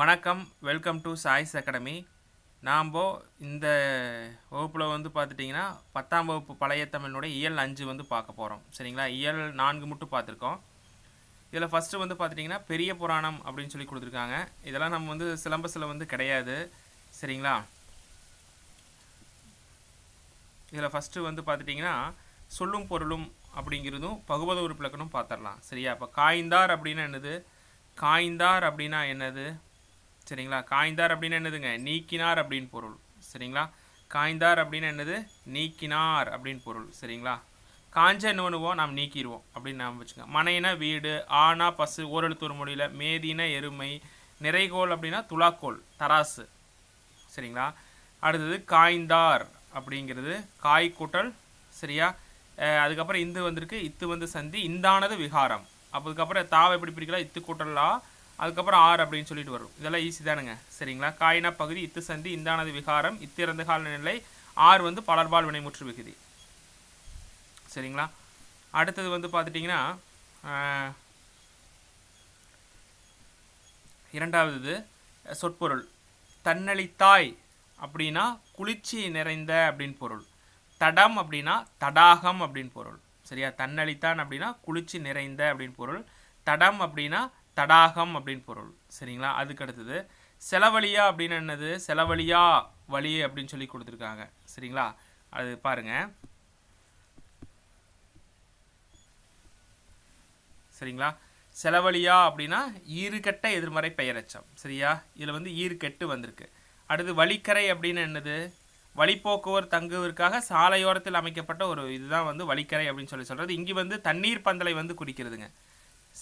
வணக்கம், welcome to choice academy. நாம் இந்த வகுப்பில் வந்து பார்த்துட்டிங்கன்னா 10ஆம் வகுப்பு பழைய தமிழினுடைய இயல் 5 வந்து பார்க்க போகிறோம். சரிங்களா? இயல் 4 மட்டும் பார்த்துருக்கோம். இதில் ஃபஸ்ட்டு வந்து பார்த்துட்டிங்கன்னா பெரிய புராணம் அப்படின்னு சொல்லி கொடுத்துருக்காங்க. இதெல்லாம் நம்ம வந்து சிலம்பஸில் வந்து கிடையாது. சரிங்களா? இதில் ஃபஸ்ட்டு வந்து பார்த்துட்டிங்கன்னா சொல்லும் பொருளும் அப்படிங்கிறதும் பகுபத உறுப்பிலக்கணம் பார்த்துடலாம். சரியா? இப்போ காய்ந்தார் அப்படின்னா என்னது? காய்ந்தார் அப்படின்னா என்னது? சரிங்களா? காய்ந்தார் அப்படின்னா என்னதுங்க? நீக்கினார் அப்படின்னு பொருள். சரிங்களா? காய்ந்தார் அப்படின்னா என்னது? நீக்கினார் அப்படின்னு பொருள். சரிங்களா? காஞ்ச என்ன பண்ணுவோம்? நாம் நீக்கிடுவோம் அப்படின்னு நாம் வச்சுக்கோங்க. மனைனா வீடு, ஆனா பசு, ஓரெழுத்து ஒரு மொழியில், மேதினா எருமை, நிறைகோல் அப்படின்னா துலாக்கோல், தராசு. சரிங்களா? அடுத்தது காய்ந்தார் அப்படிங்கிறது காய் கூட்டல். சரியா? அதுக்கப்புறம் இந்து வந்திருக்கு, இத்து வந்து சந்தி, இந்தானது விகாரம். அதுக்கப்புறம் தாவை எப்படி பிடிக்கலாம்? இத்து கூட்டல்லா, அதுக்கப்புறம் ஆறு அப்படின்னு சொல்லிட்டு வரும். இதெல்லாம் ஈஸி தானுங்க. சரிங்களா? காயினா பகுதி, இத்து சந்தி, இந்தானது விகாரம், இத்து இறந்த கால நிலை, ஆறு வந்து பலர்பால் வினைமுற்று விகுதி. சரிங்களா? அடுத்தது வந்து பார்த்துட்டிங்கன்னா இரண்டாவது சொற்பொருள். தன்னளித்தாய் அப்படின்னா குளிர்ச்சி நிறைந்த அப்படின்னு பொருள். தடம் அப்படின்னா தடாகம் அப்படின்னு பொருள். சரியா? தன்னளித்தான் அப்படின்னா குளிர்ச்சி நிறைந்த அப்படின்னு பொருள். தடம் அப்படின்னா தடாகம் அப்படின்னு பொருள். சரிங்களா? அதுக்கு அடுத்தது செலவழியா அப்படின்னு என்னது? செலவழியா வழி அப்படின்னு சொல்லி கொடுத்துருக்காங்க. சரிங்களா? அது பாருங்க. சரிங்களா? செலவழியா அப்படின்னா ஈறுகட்ட எதிர்மறை பெயரச்சம். சரியா? இதில் வந்து ஈறுகெட்டு வந்திருக்கு. அடுத்து வழிக்கரை அப்படின்னு என்னது? வழிப்போக்குவர் தங்குவதற்காக சாலையோரத்தில் அமைக்கப்பட்ட ஒரு இதுதான் வந்து வழிக்கரை அப்படின்னு சொல்லி சொல்கிறது. இங்கே வந்து தண்ணீர் பந்தலை வந்து குறிக்கிறதுங்க.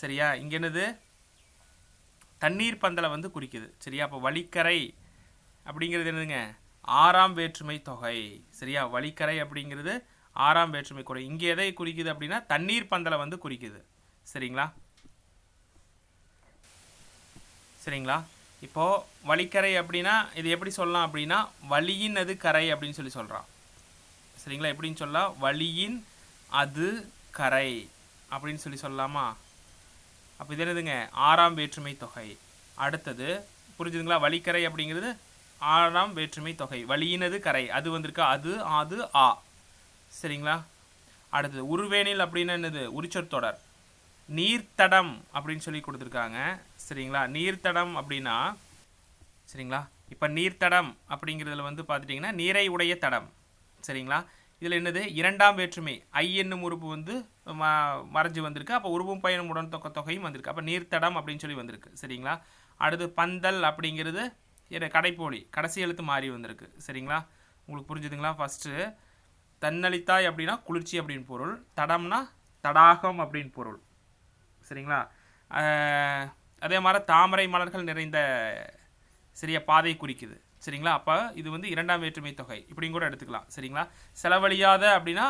சரியா? இங்கே என்னது? தண்ணீர் பந்தலை வந்து குறிக்குது. சரியா? அப்போ வழிக்கரை அப்படிங்கிறது என்னதுங்க? ஆறாம் வேற்றுமை தொகை. சரியா? வழிக்கரை அப்படிங்கிறது ஆறாம் வேற்றுமை கொடை. இங்கே எதை குறிக்குது அப்படின்னா தண்ணீர் பந்தலை வந்து குறிக்குது. சரிங்களா? சரிங்களா? இப்போது வழிக்கரை அப்படின்னா இது எப்படி சொல்லலாம் அப்படின்னா வழியின் அது கரை அப்படின்னு சொல்லி சொல்கிறான். சரிங்களா? எப்படின்னு சொல்லலாம்? வழியின் அது கரை அப்படின்னு சொல்லி சொல்லலாமா? அப்போ இது என்னதுங்க? ஆறாம் வேற்றுமை தொகை. அடுத்தது புரிஞ்சுதுங்களா? வழிக்கரை அப்படிங்கிறது ஆறாம் வேற்றுமை தொகை. வழியினது கரை, அது வந்திருக்கா? அது அது ஆ. சரிங்களா? அடுத்தது உருவேனில் அப்படின்னா என்னது? உரிச்சொற்தொடர். நீர்த்தடம் அப்படின்னு சொல்லி கொடுத்துருக்காங்க. சரிங்களா? நீர்த்தடம் அப்படின்னா சரிங்களா? இப்போ நீர்த்தடம் அப்படிங்கிறதுல வந்து பார்த்துட்டிங்கன்னா நீரை உடைய தடம். சரிங்களா? இதில் என்னது? இரண்டாம் வேற்றுமை ஐ என்னும் உறுப்பு வந்து மறைஞ்சு வந்திருக்கு. அப்போ உருவும் பயனும் உடன் தொகையும் வந்திருக்கு. அப்போ நீர்த்தடம் அப்படின்னு சொல்லி வந்திருக்கு. சரிங்களா? அடுத்து பந்தல் அப்படிங்கிறது கடைப்போலி, கடைசி எழுத்து மாறி வந்திருக்கு. சரிங்களா? உங்களுக்கு புரிஞ்சுதுங்களா? ஃபஸ்ட்டு தன்னளித்தாய் அப்படின்னா குளிர்ச்சி அப்படின்னு பொருள். தடம்னா தடாகம் அப்படின்னு பொருள். சரிங்களா? அதே மாதிரி தாமரை மலர்கள் நிறைந்த சரியா பாதை குறிக்குது. சரிங்களா? அப்போ இது வந்து இரண்டாம் வேற்றுமை தொகை இப்படியும் கூட எடுத்துக்கலாம். சரிங்களா? செலவழியாத அப்படின்னா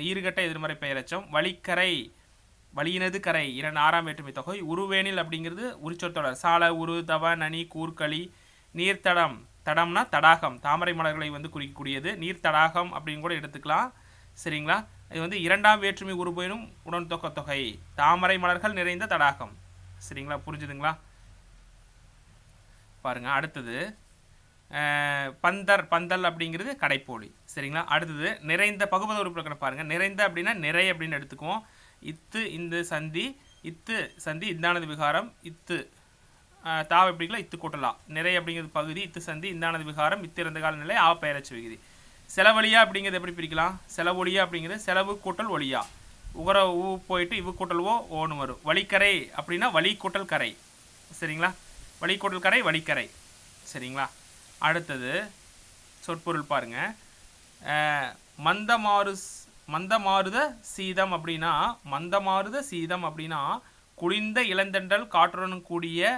ஈறுகட்ட எதிர்மறை பெயரச்சம். வழிக்கரை, வழியினது கரை, ஆறாம் வேற்றுமை தொகை. உருவேனில் அப்படிங்கிறது உரிச்சொற்தொடர். சால, உரு, தவ, நனி, கூர்களி. நீர்த்தடம், தடம்னா தடாகம், தாமரை மலர்களை வந்து குறிக்கக்கூடியது. நீர் தடாகம் அப்படின்னு கூட எடுத்துக்கலாம். சரிங்களா? இது வந்து இரண்டாம் வேற்றுமை உருபெயரும் உடன் தொகை, தாமரை மலர்கள் நிறைந்த தடாகம். சரிங்களா? புரிஞ்சுதுங்களா? பாருங்க. அடுத்தது பந்தர், பந்தல் அப்படிங்கிறது கடைப்போலி. சரிங்களா? அடுத்தது நிறைந்த பகுபத உறுப்பிலக்கணம் பாருங்க. நிறைந்த அப்படின்னா நிறை அப்படின்னு எடுத்துக்குவோம். இத்து இந்த சந்தி, இத்து சந்தி, இந்தானது விகாரம், இத்து தாவ எப்படிங்களா? இத்து கூட்டலாம். நிறை அப்படிங்கிறது பகுதி, இத்து சந்தி, இந்தானது விகாரம், இத்து இறந்த கால நிலை, ஆ பெயரச்சு விகுதி. செலவழியா அப்படிங்கிறது எப்படி பிரிக்கலாம்? செலவொழியா அப்படிங்கிறது செலவு கூட்டல் ஒளியா. உகர ஊ போயிட்டு இவ்வு கூட்டல் ஓன்னு வரும். வழிக்கரை அப்படின்னா வழி கூட்டல் கரை. சரிங்களா? வழி கூட்டல் கரை, வழிக்கரை. சரிங்களா? அடுத்தது சொற்பொருள் பாருங்க. மந்தமாருத சீதம் அப்படின்னா மந்தமாருத சீதம் அப்படின்னா குளிர்ந்த இளந்தென்றல் காற்றுடன் கூடிய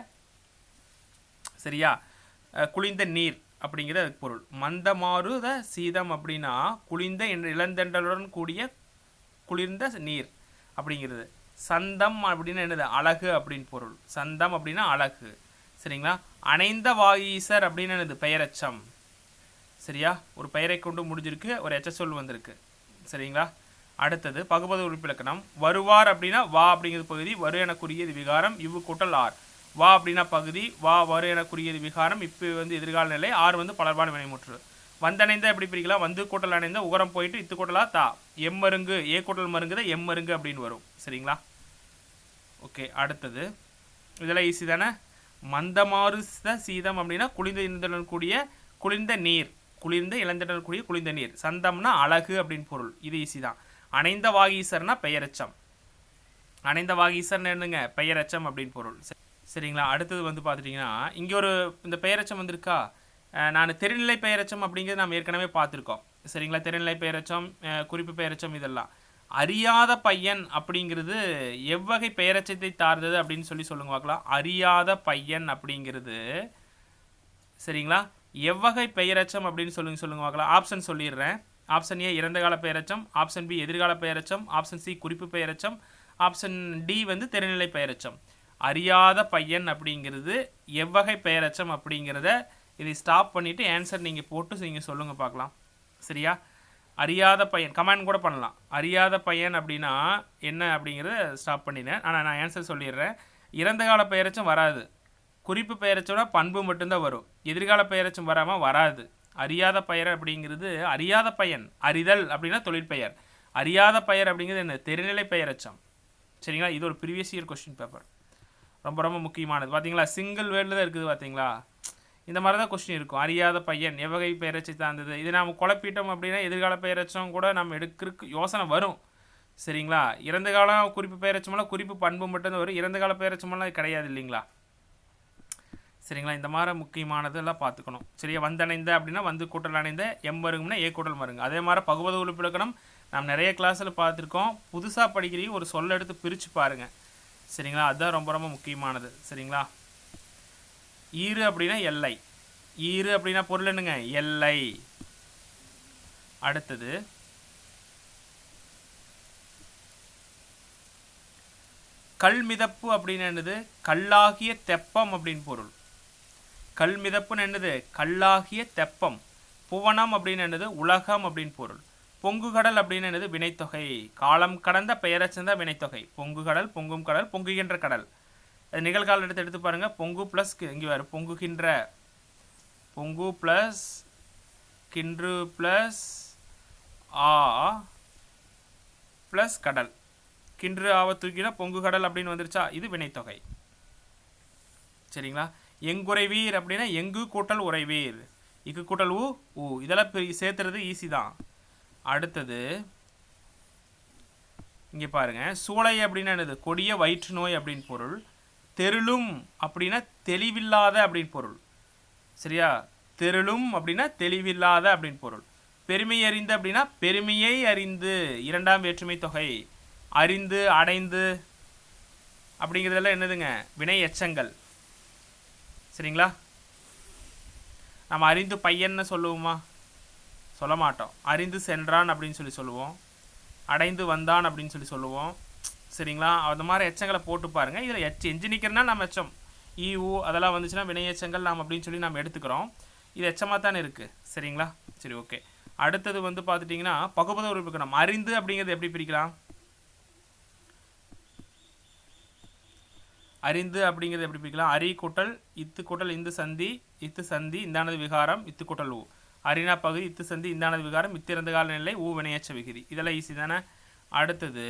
சரியா குளிர்ந்த நீர் அப்படிங்கிற பொருள். மந்தமாருத சீதம் அப்படின்னா குளிர்ந்த இளந்தென்றலுடன் கூடிய குளிர்ந்த நீர் அப்படிங்கிறது. சந்தம் அப்படின்னா என்னது? அழகு அப்படின்னு பொருள். சந்தம் அப்படின்னா அழகு. சரிங்களா? அணைந்த வாகீசர் அப்படின்னு என்னது? பெயரச்சம். சரியா? ஒரு பெயரை கொண்டு முடிஞ்சிருக்கு, ஒரு எச்ச சொல் வந்திருக்கு. சரிங்களா? அடுத்தது பகுபத உறுப்பிலக்கணம். வருவார் அப்படின்னா வா அப்படிங்கிறது பகுதி, வரு என குறியது விகாரம், இவ்வு கூட்டல் ஆர். வா அப்படின்னா பகுதி, வா வரு என குறியது விகாரம், இப்போ வந்து எதிர்கால நிலை, ஆறு வந்து பலர்பான வினைமுற்று. வந்தணைந்த எப்படி பிரிக்கலாம்? வந்து கூட்டல் அணைந்த உகரம் போயிட்டு இத்து கூட்டலா தா, எம்மருங்கு ஏ கூட்டல் மருங்குதான் எம்மருங்கு அப்படின்னு வரும். சரிங்களா? ஓகே, அடுத்தது இதெல்லாம் ஈஸி தானே. மந்தமாறு சீதம் அப்படின்னா குளிர்ந்த இழந்துடன் கூடிய குளிர்ந்த நீர், குளிர்ந்த இழந்துடன் கூடிய குளிர்ந்த நீர். சந்தம்னா அழகு அப்படின்னு பொருள், இது ஈஸி தான். அணைந்த வாகீசர்னா பெயரச்சம், அணைந்த வாகீசர்னு என்னங்க பெயரச்சம் அப்படின்னு பொருள். சரிங்களா? அடுத்தது வந்து பார்த்துட்டிங்கன்னா இங்கே ஒரு இந்த பெயரச்சம் வந்திருக்கா, நான் தெரிநிலை பெயரச்சம் அப்படிங்கிறது நாம் ஏற்கனவே பார்த்துருக்கோம். சரிங்களா? தெரிநிலை பெயரச்சம், குறிப்பு பெயரச்சம், இதெல்லாம். அறியாத பையன் அப்படிங்கிறது எவ்வகை பெயரச்சத்தை சார்ந்தது அப்படின்னு சொல்லுங்க பார்க்கலாம். அறியாத பையன் அப்படிங்கிறது சரிங்களா எவ்வகை பெயரச்சம் அப்படின்னு சொல்லுங்க பார்க்கலாம். ஆப்ஷன் சொல்லிடுறேன். ஆப்ஷன் ஏ இறந்த கால பெயரச்சம், ஆப்ஷன் பி எதிர்கால பெயரச்சம், ஆப்ஷன் சி குறிப்பு பெயரச்சம், ஆப்ஷன் டி வந்து தெரிநிலை பெயரச்சம். அறியாத பையன் அப்படிங்கிறது எவ்வகை பெயரச்சம் அப்படிங்கிறத இதை ஸ்டாப் பண்ணிவிட்டு ஆன்சர் நீங்கள் போட்டு நீங்கள் சொல்லுங்கள் பார்க்கலாம். சரியா? அறியாத பையன் கமெண்ட் கூட பண்ணலாம். அறியாத பையன் அப்படின்னா என்ன அப்படிங்கிறத ஸ்டாப் பண்ணிடுறேன். ஆனால் நான் ஆன்சர் சொல்லிடுறேன். இறந்த கால பெயரச்சம் வராது, குறிப்பு பெயரச்சம்னா பண்பு மட்டும்தான் வரும், எதிர்கால பெயரச்சம் வராமல் வராது. அறியாத பெயர் அப்படிங்கிறது அறியாத பையன், அறிதல் அப்படின்னா தொழிற்பெயர். அறியாத பெயர் அப்படிங்கிறது என்ன? தெரிநிலை பெயரச்சம். சரிங்களா? இது ஒரு ப்ரீவியஸ் இயர் கொஸ்டின் பேப்பர், ரொம்ப ரொம்ப முக்கியமானது. பார்த்தீங்களா? சிங்கிள் வேர்டில் தான் இருக்குது. பார்த்தீங்களா? இந்த மாதிரி தான் கொஸ்டின் இருக்கும். அறியாத பையன் எவ்வகை பெயரச்சை சார்ந்தது. இது நாம் குழப்பிட்டோம் அப்படின்னா எதிர்கால பெயரச்சம் கூட நம்ம எடுக்கிறதுக்கு யோசனை வரும். சரிங்களா? இறந்த காலம் குறிப்பு பெயரச்சமெல்லாம் குறிப்பு பண்பு மட்டும்தான் வரும், இறந்த கால பெயரச்சமெல்லாம் கிடையாது இல்லைங்களா? சரிங்களா? இந்த மாதிரி முக்கியமானதெல்லாம் பார்த்துக்கணும். சரியா? வந்தணைந்த அப்படின்னா வந்து கூட்டல் அணைந்த, எம் வருங்கன்னா ஏ கூட்டல் மருங்க. அதே மாதிரி பகுபத உறுப்பு இலக்கணம் நாம் நிறைய கிளாஸில் பார்த்துருக்கோம். புதுசாக படிக்கிறீங்க ஒரு சொல்ல எடுத்து பிரித்து பாருங்கள். சரிங்களா? அதுதான் ரொம்ப ரொம்ப முக்கியமானது. சரிங்களா? ஈறு அப்படின்னா எல்லை, ஈறு அப்படின்னா பொருள் என்னங்க? எல்லை. அடுத்தது கல் மிதப்பு அப்படின்னு என்னது? கல்லாகிய தெப்பம் அப்படின்னு பொருள். கல் மிதப்புன்னு என்னது? கல்லாகிய தெப்பம். புவனம் அப்படின்னு என்னது? உலகம் அப்படின்னு பொருள். பொங்குகடல் அப்படின்னு என்னது? வினைத்தொகை. காலம் கடந்த பெயரச்சந்த வினைத்தொகை. பொங்குகடல், பொங்கும் கடல், பொங்குகின்ற கடல். அது நிகழ்கால எடுத்து பாருங்க. பொங்கு பிளஸ் இங்கே வரும் பொங்குகின்ற, பொங்கு பிளஸ் கின்று பிளஸ் ஆ பிளஸ் கடல். கின்று ஆவ தூக்கினா பொங்கு கடல் அப்படின்னு வந்துருச்சா? இது வினைத்தொகை. சரிங்களா? எங்குறைவீர் அப்படின்னா எங்கு கூட்டல் உறைவீர், இக்கு கூட்டல் ஊ ஊ. இதெல்லாம் சேர்த்துறது ஈஸி தான். அடுத்தது இங்கே பாருங்க. சூளை அப்படின்னா என்னது? கொடிய வயிற்று நோய் அப்படின்னு பொருள். தெருளும் அப்படின்னா தெளிவில்லாத அப்படின்னு பொருள். சரியா? தெருளும் அப்படின்னா தெளிவில்லாத அப்படின்னு பொருள். பெருமை அறிந்து அப்படின்னா பெருமையை அறிந்து, இரண்டாம் வேற்றுமை தொகை. அறிந்து, அடைந்து அப்படிங்கிறதெல்லாம் என்னதுங்க? வினை எச்சங்கள். சரிங்களா? நம்ம அறிந்து பையன்னு சொல்லுவோமா? சொல்ல மாட்டோம். அறிந்து சென்றான் அப்படின்னு சொல்லுவோம். அடைந்து வந்தான் அப்படின்னு சொல்லுவோம். சரிங்களா? அந்த மாதிரி எச்சங்களை போட்டு பாருங்கள். இதில் எஞ்சினிக்கிறனா நம்ம எச்சம் ஈ ஊ அதெல்லாம் வந்துச்சுன்னா வினை எச்சங்கள் நாம் அப்படின்னு சொல்லி நம்ம எடுத்துக்கிறோம். இது எச்சமாக தானே இருக்குது. சரிங்களா? சரி, ஓகே. அடுத்தது வந்து பார்த்துட்டிங்கன்னா பகுபத உறுப்பு நம்ம அறிந்து அப்படிங்கிறது எப்படி பிரிக்கலாம்? அறிந்து அப்படிங்கிறது எப்படி பிரிக்கலாம்? அரி கூட்டல் இத்து கூட்டல் இந்து சந்தி, இத்து சந்தி இந்தானது விகாரம், இத்து கூட்டல் ஊ. அரினா பகுதி, இத்து சந்தி இந்தானது விகாரம், இத்திறந்த கால நிலை, ஊ வினையச்ச விகுதி. இதெல்லாம் ஈஸி தானே. அடுத்தது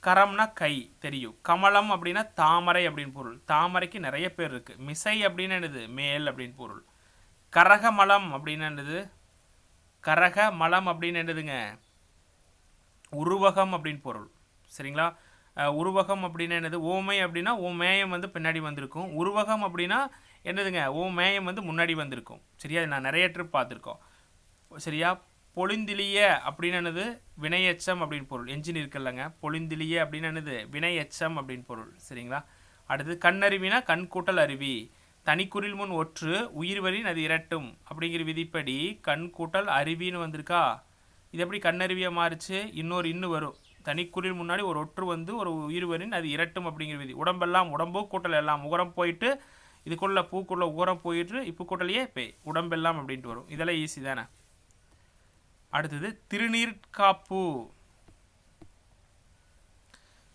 கரம்னா கை, தெரியும். கமலம் அப்படின்னா தாமரை அப்படின்னு பொருள். தாமரைக்கு நிறைய பேர் இருக்குது. மிசை அப்படின்னு என்னது? மேல் அப்படின்னு பொருள். கரகமலம் அப்படின்னு என்னது? கரகமலம் அப்படின்னு என்னதுங்க? உருவகம் அப்படின்னு பொருள். சரிங்களா? உருவகம் அப்படின்னு என்னது? ஓமை அப்படின்னா ஓ மேயம் வந்து பின்னாடி வந்திருக்கும். உருவகம் அப்படின்னா என்னதுங்க? ஓ மேயம் வந்து முன்னாடி வந்திருக்கும். சரியா? நான் நிறைய ட்ரிப் பார்த்துருக்கோம். சரியா? பொழிந்திலிய அப்படின்னு என்னது? வினையச்சம் அப்படின்னு பொருள். என்ஜின் இருக்குல்லங்க, பொழிந்திலிய அப்படின்னு என்னது? வினையச்சம் அப்படின்னு பொருள். சரிங்களா? அடுத்து கண்ணருவினா கண் கூட்டல் அருவி. தனிக்குறில் முன் ஒற்று, உயிர்வரின் அது இரட்டும் அப்படிங்கிற விதிப்படி கண் கூட்டல் அருவின்னு வந்திருக்கா? இது எப்படி கண்ணருவியாக மாறிச்சு? இன்னொரு இன்னு வரும். தனிக்குறில் முன்னாடி ஒரு ஒற்று வந்து ஒரு உயிர்வரின் அது இரட்டும் அப்படிங்கிற விதி. உடம்பெல்லாம் உடம்பு கூட்டல் எல்லாம் உகரம் போயிட்டு, இதுக்குள்ள பூக்குள்ள உகரம் போயிட்டு இப்பு கூட்டலையே உடம்பெல்லாம் அப்படின்ட்டு வரும். இதெல்லாம் ஈஸி தானே. அடுத்தது திருநீர்காப்பு.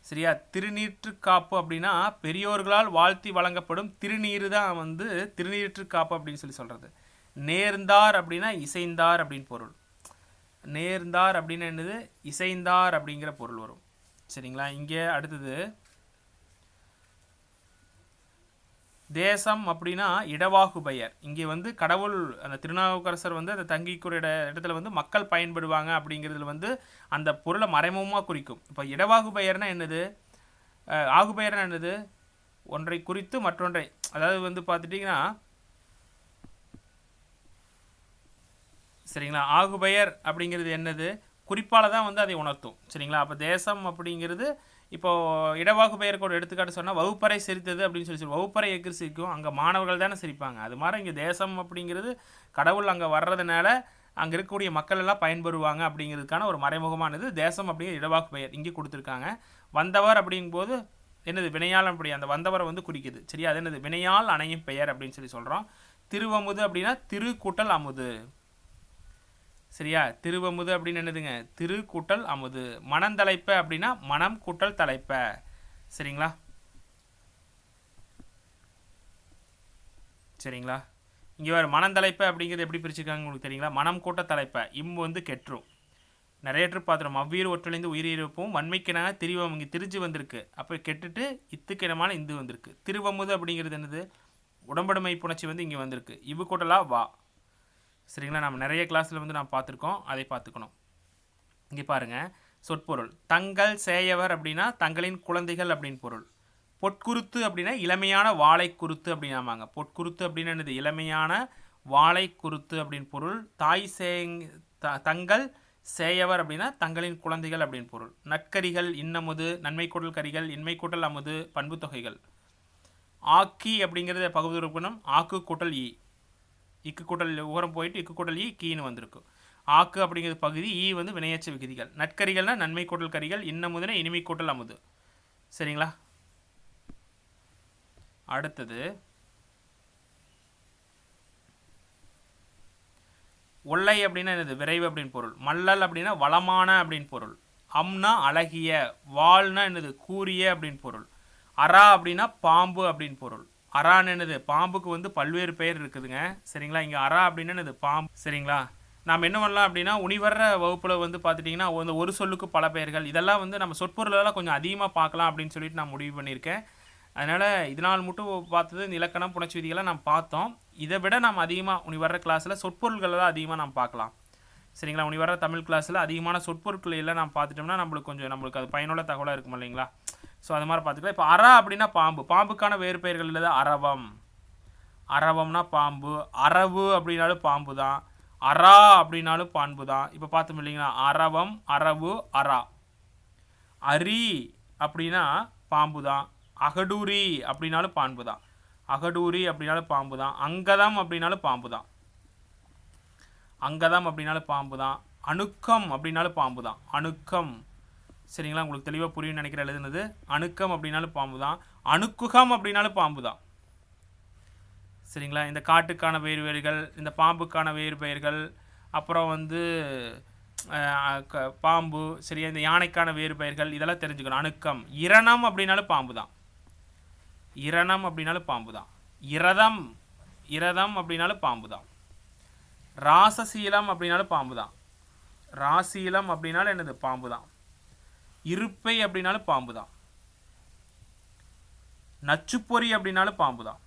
சரியா? திருநீற்றுக்காப்பு அப்படின்னா பெரியோர்களால் வாழ்த்தி வழங்கப்படும் திருநீர் தான் வந்து திருநீற்றுக்காப்பு அப்படின்னு சொல்கிறது. நேர்ந்தார் அப்படின்னா இசைந்தார் அப்படின்னு பொருள். நேர்ந்தார் அப்படின்னு என்னது? இசைந்தார் அப்படிங்கிற பொருள் வரும். சரிங்களா? இங்கே அடுத்தது தேசம் அப்படின்னா இடவாகு பெயர். இங்கே வந்து கடவுள் அந்த திருநாவுக்கரசர் வந்து அந்த தங்கிக்குற இடத்துல வந்து மக்கள் பயன்படுவாங்க அப்படிங்கிறதுல வந்து அந்த பொருளை மறைமுகமாக குறிக்கும். இப்போ இடவாகு பெயர்னா என்னது? ஆகு பெயர்னா என்னது? ஒன்றை குறித்து மற்றொன்றை, அதாவது வந்து பார்த்துட்டிங்கன்னா சரிங்களா, ஆகுபெயர் அப்படிங்கிறது என்னது? குறிப்பால் தான் வந்து அதை உணர்த்தும். சரிங்களா? அப்போ தேசம் அப்படிங்கிறது இப்போது இடவாகு பெயருக்கு ஒரு எடுத்துக்காட்டு சொன்னால் வகுப்பறை சிரித்தது அப்படின்னு சொல்லி வகுப்பறை எக்கு சிரிக்கும், அங்கே மாணவர்கள் தானே சிரிப்பாங்க. அது மாதிரி இங்கே தேசம் அப்படிங்கிறது கடவுள் அங்கே வர்றதுனால அங்கே இருக்கக்கூடிய மக்கள் எல்லாம் பயன்பெறுவாங்க அப்படிங்கிறதுக்கான ஒரு மறைமுகமானது தேசம் அப்படிங்கிற இடவாகு பெயர் இங்கே கொடுத்துருக்காங்க. வந்தவர் அப்படிங்கும்போது என்னது? வினையால். அப்படி அந்த வந்தவரை வந்து குறிக்குது. சரியா? அது என்னது? வினையால் அணையும் பெயர் அப்படின்னு சொல்லி சொல்கிறோம். திருவமுது அப்படின்னா திரு கூட்டல் அமுது. சரியா? திருவமுது அப்படின்னு என்னதுங்க? திரு கூட்டல் அமுது. மனந்தலைப்ப அப்படின்னா மனம் கூட்டல் தலைப்ப. சரிங்களா? சரிங்களா? இங்கே வேறு மனந்தலைப்ப அப்படிங்கிறது எப்படி பிரிச்சுருக்காங்க உங்களுக்கு தெரியுங்களா? மனம் கூட்ட தலைப்ப இம்பு வந்து கெற்றும். நிறைய ட்ரிப் பார்த்துரும். அவ்வீர் ஒற்றிலிருந்து உயிரிழப்பும் வன்மைக்கிணங்க திருவம் இங்கே திருச்சி வந்திருக்கு. அப்போ கெட்டுட்டு இத்துக்கிணமான இந்து வந்திருக்கு. திருவமுது அப்படிங்கிறது என்னது? உடம்படுமை புணர்ச்சி வந்து இங்கே வந்திருக்கு. இவு கூட்டலா வா. சரிங்களா? நம்ம நிறைய கிளாஸில் வந்து நாம் பார்த்துருக்கோம், அதை பார்த்துக்கணும். இங்கே பாருங்கள் சொற்பொருள். தங்கள் சேயவர் அப்படின்னா தங்களின் குழந்தைகள் அப்படின்னு பொருள். பொற்குருத்து அப்படின்னா இளமையான வாழை குருத்து அப்படின்னாமாங்க. பொற்குருத்து அப்படின்னு என்னது? இளமையான வாழை குருத்து அப்படின்னு பொருள். தங்கள் சேயவர் அப்படின்னா தங்களின் குழந்தைகள் அப்படின்னு பொருள். நற்கரிகள் இன்னமுது, நன்மை கூட்டல் கரிகள், இன்மை கூட்டல் அமுது, பண்பு தொகைகள். ஆக்கி அப்படிங்கிறது பகுதி குணம். ஆக்கு கூட்டல் ஈ. இக்கு கூட்டல் உரம் போயிட்டு இக்கு கூட்டல் ஈ கீன்னு வந்திருக்கு. ஆக்கு அப்படிங்கிறது பகுதி, ஈ வந்து வினையச்ச விகுதிகள். நற்கரிகள்னா நன்மை கூட்டல் கரிகள், இன்னமுதுனா இனிமை கூட்டல் அமுது. சரிங்களா? அடுத்தது ஒல்லை அப்படின்னா என்னது? விரைவு அப்படின்னு பொருள். மல்லல் அப்படின்னா வளமான அப்படின்னு பொருள். அம்னா அழகிய, வால்னா என்னது? கூரிய அப்படின்னு பொருள். அரா அப்படின்னா பாம்பு அப்படின்னு பொருள். அரான்னு என்னது? பாம்புக்கு வந்து பல்வேறு பெயர் இருக்குதுங்க. சரிங்களா? இங்கே அரா அப்படின்னா என்னது? பாம்பு. சரிங்களா? நாம் என்ன பண்ணலாம் அப்படின்னா உனிவர்ற வகுப்பில் வந்து பார்த்துட்டிங்கன்னா ஒரு சொல்லுக்கு பல பெயர்கள், இதெல்லாம் வந்து நம்ம சொற்பொருளெல்லாம் கொஞ்சம் அதிகமாக பார்க்கலாம் அப்படின்னு சொல்லிட்டு நான் முடிவு பண்ணியிருக்கேன். அதனால் இதனால் மட்டும் பார்த்தது இந்த இலக்கணம் புணர்ச்சி விதிகளாக நாம் பார்த்தோம். இதை விட நாம் அதிகமாக உனிவர்ற கிளாஸில் சொற்பொருள்களெல்லாம் அதிகமாக நாம் பார்க்கலாம். சரிங்களா? உனிவர்ற தமிழ் கிளாஸில் அதிகமான சொற்பொருட்கள் எல்லாம் நாம் பார்த்துட்டோம்னா நம்மளுக்கு அது பயனுள்ள தகவலாக இருக்கும் இல்லைங்களா? ஸோ அது மாதிரி பார்த்துக்கலாம். இப்போ அரா அப்படின்னா பாம்பு. பாம்புக்கான வேறு பெயர்கள் இல்லை. அரவம். அரவம்னா பாம்பு. அரவு அப்படின்னாலும் பாம்பு தான். அரா அப்படின்னாலும் பாம்பு தான். இப்போ பார்த்தோம் இல்லைங்களா? அரவம், அரவு, அரா. அரி அப்படின்னா பாம்பு தான். அகடூரி அப்படின்னாலும் பாம்பு தான். அகடூரி அப்படின்னாலும் பாம்பு தான். அங்கதம் அப்படின்னாலும் பாம்பு தான். அங்கதம் அப்படின்னாலும் பாம்பு தான். அணுக்கம் அப்படின்னாலும் பாம்பு தான். அணுக்கம். சரிங்களா? உங்களுக்கு தெளிவாக புரியும்னு நினைக்கிற எழுதுனது. அணுக்கம் அப்படின்னாலும் பாம்பு தான். அணுக்குகம் அப்படின்னாலும் பாம்பு தான். சரிங்களா? இந்த காட்டுக்கான வேறு பெயர்கள், இந்த பாம்புக்கான வேறு பெயர்கள், அப்புறம் வந்து பாம்பு, சரியா, இந்த யானைக்கான வேறு பெயர்கள், இதெல்லாம் தெரிஞ்சுக்கணும். அணுக்கம். இரணம் அப்படின்னாலும் பாம்பு தான். இரணம் அப்படின்னாலும் பாம்பு தான். இரதம். இரதம் அப்படின்னாலும் பாம்பு தான். ராசசீலம் அப்படின்னாலும் பாம்பு தான். ராசீலம் அப்படின்னாலும் என்னது? பாம்பு தான். இருப்பை அப்படின்னாலும் பாம்பு தான். நச்சுப்பொறி அப்படின்னாலும் பாம்பு தான்.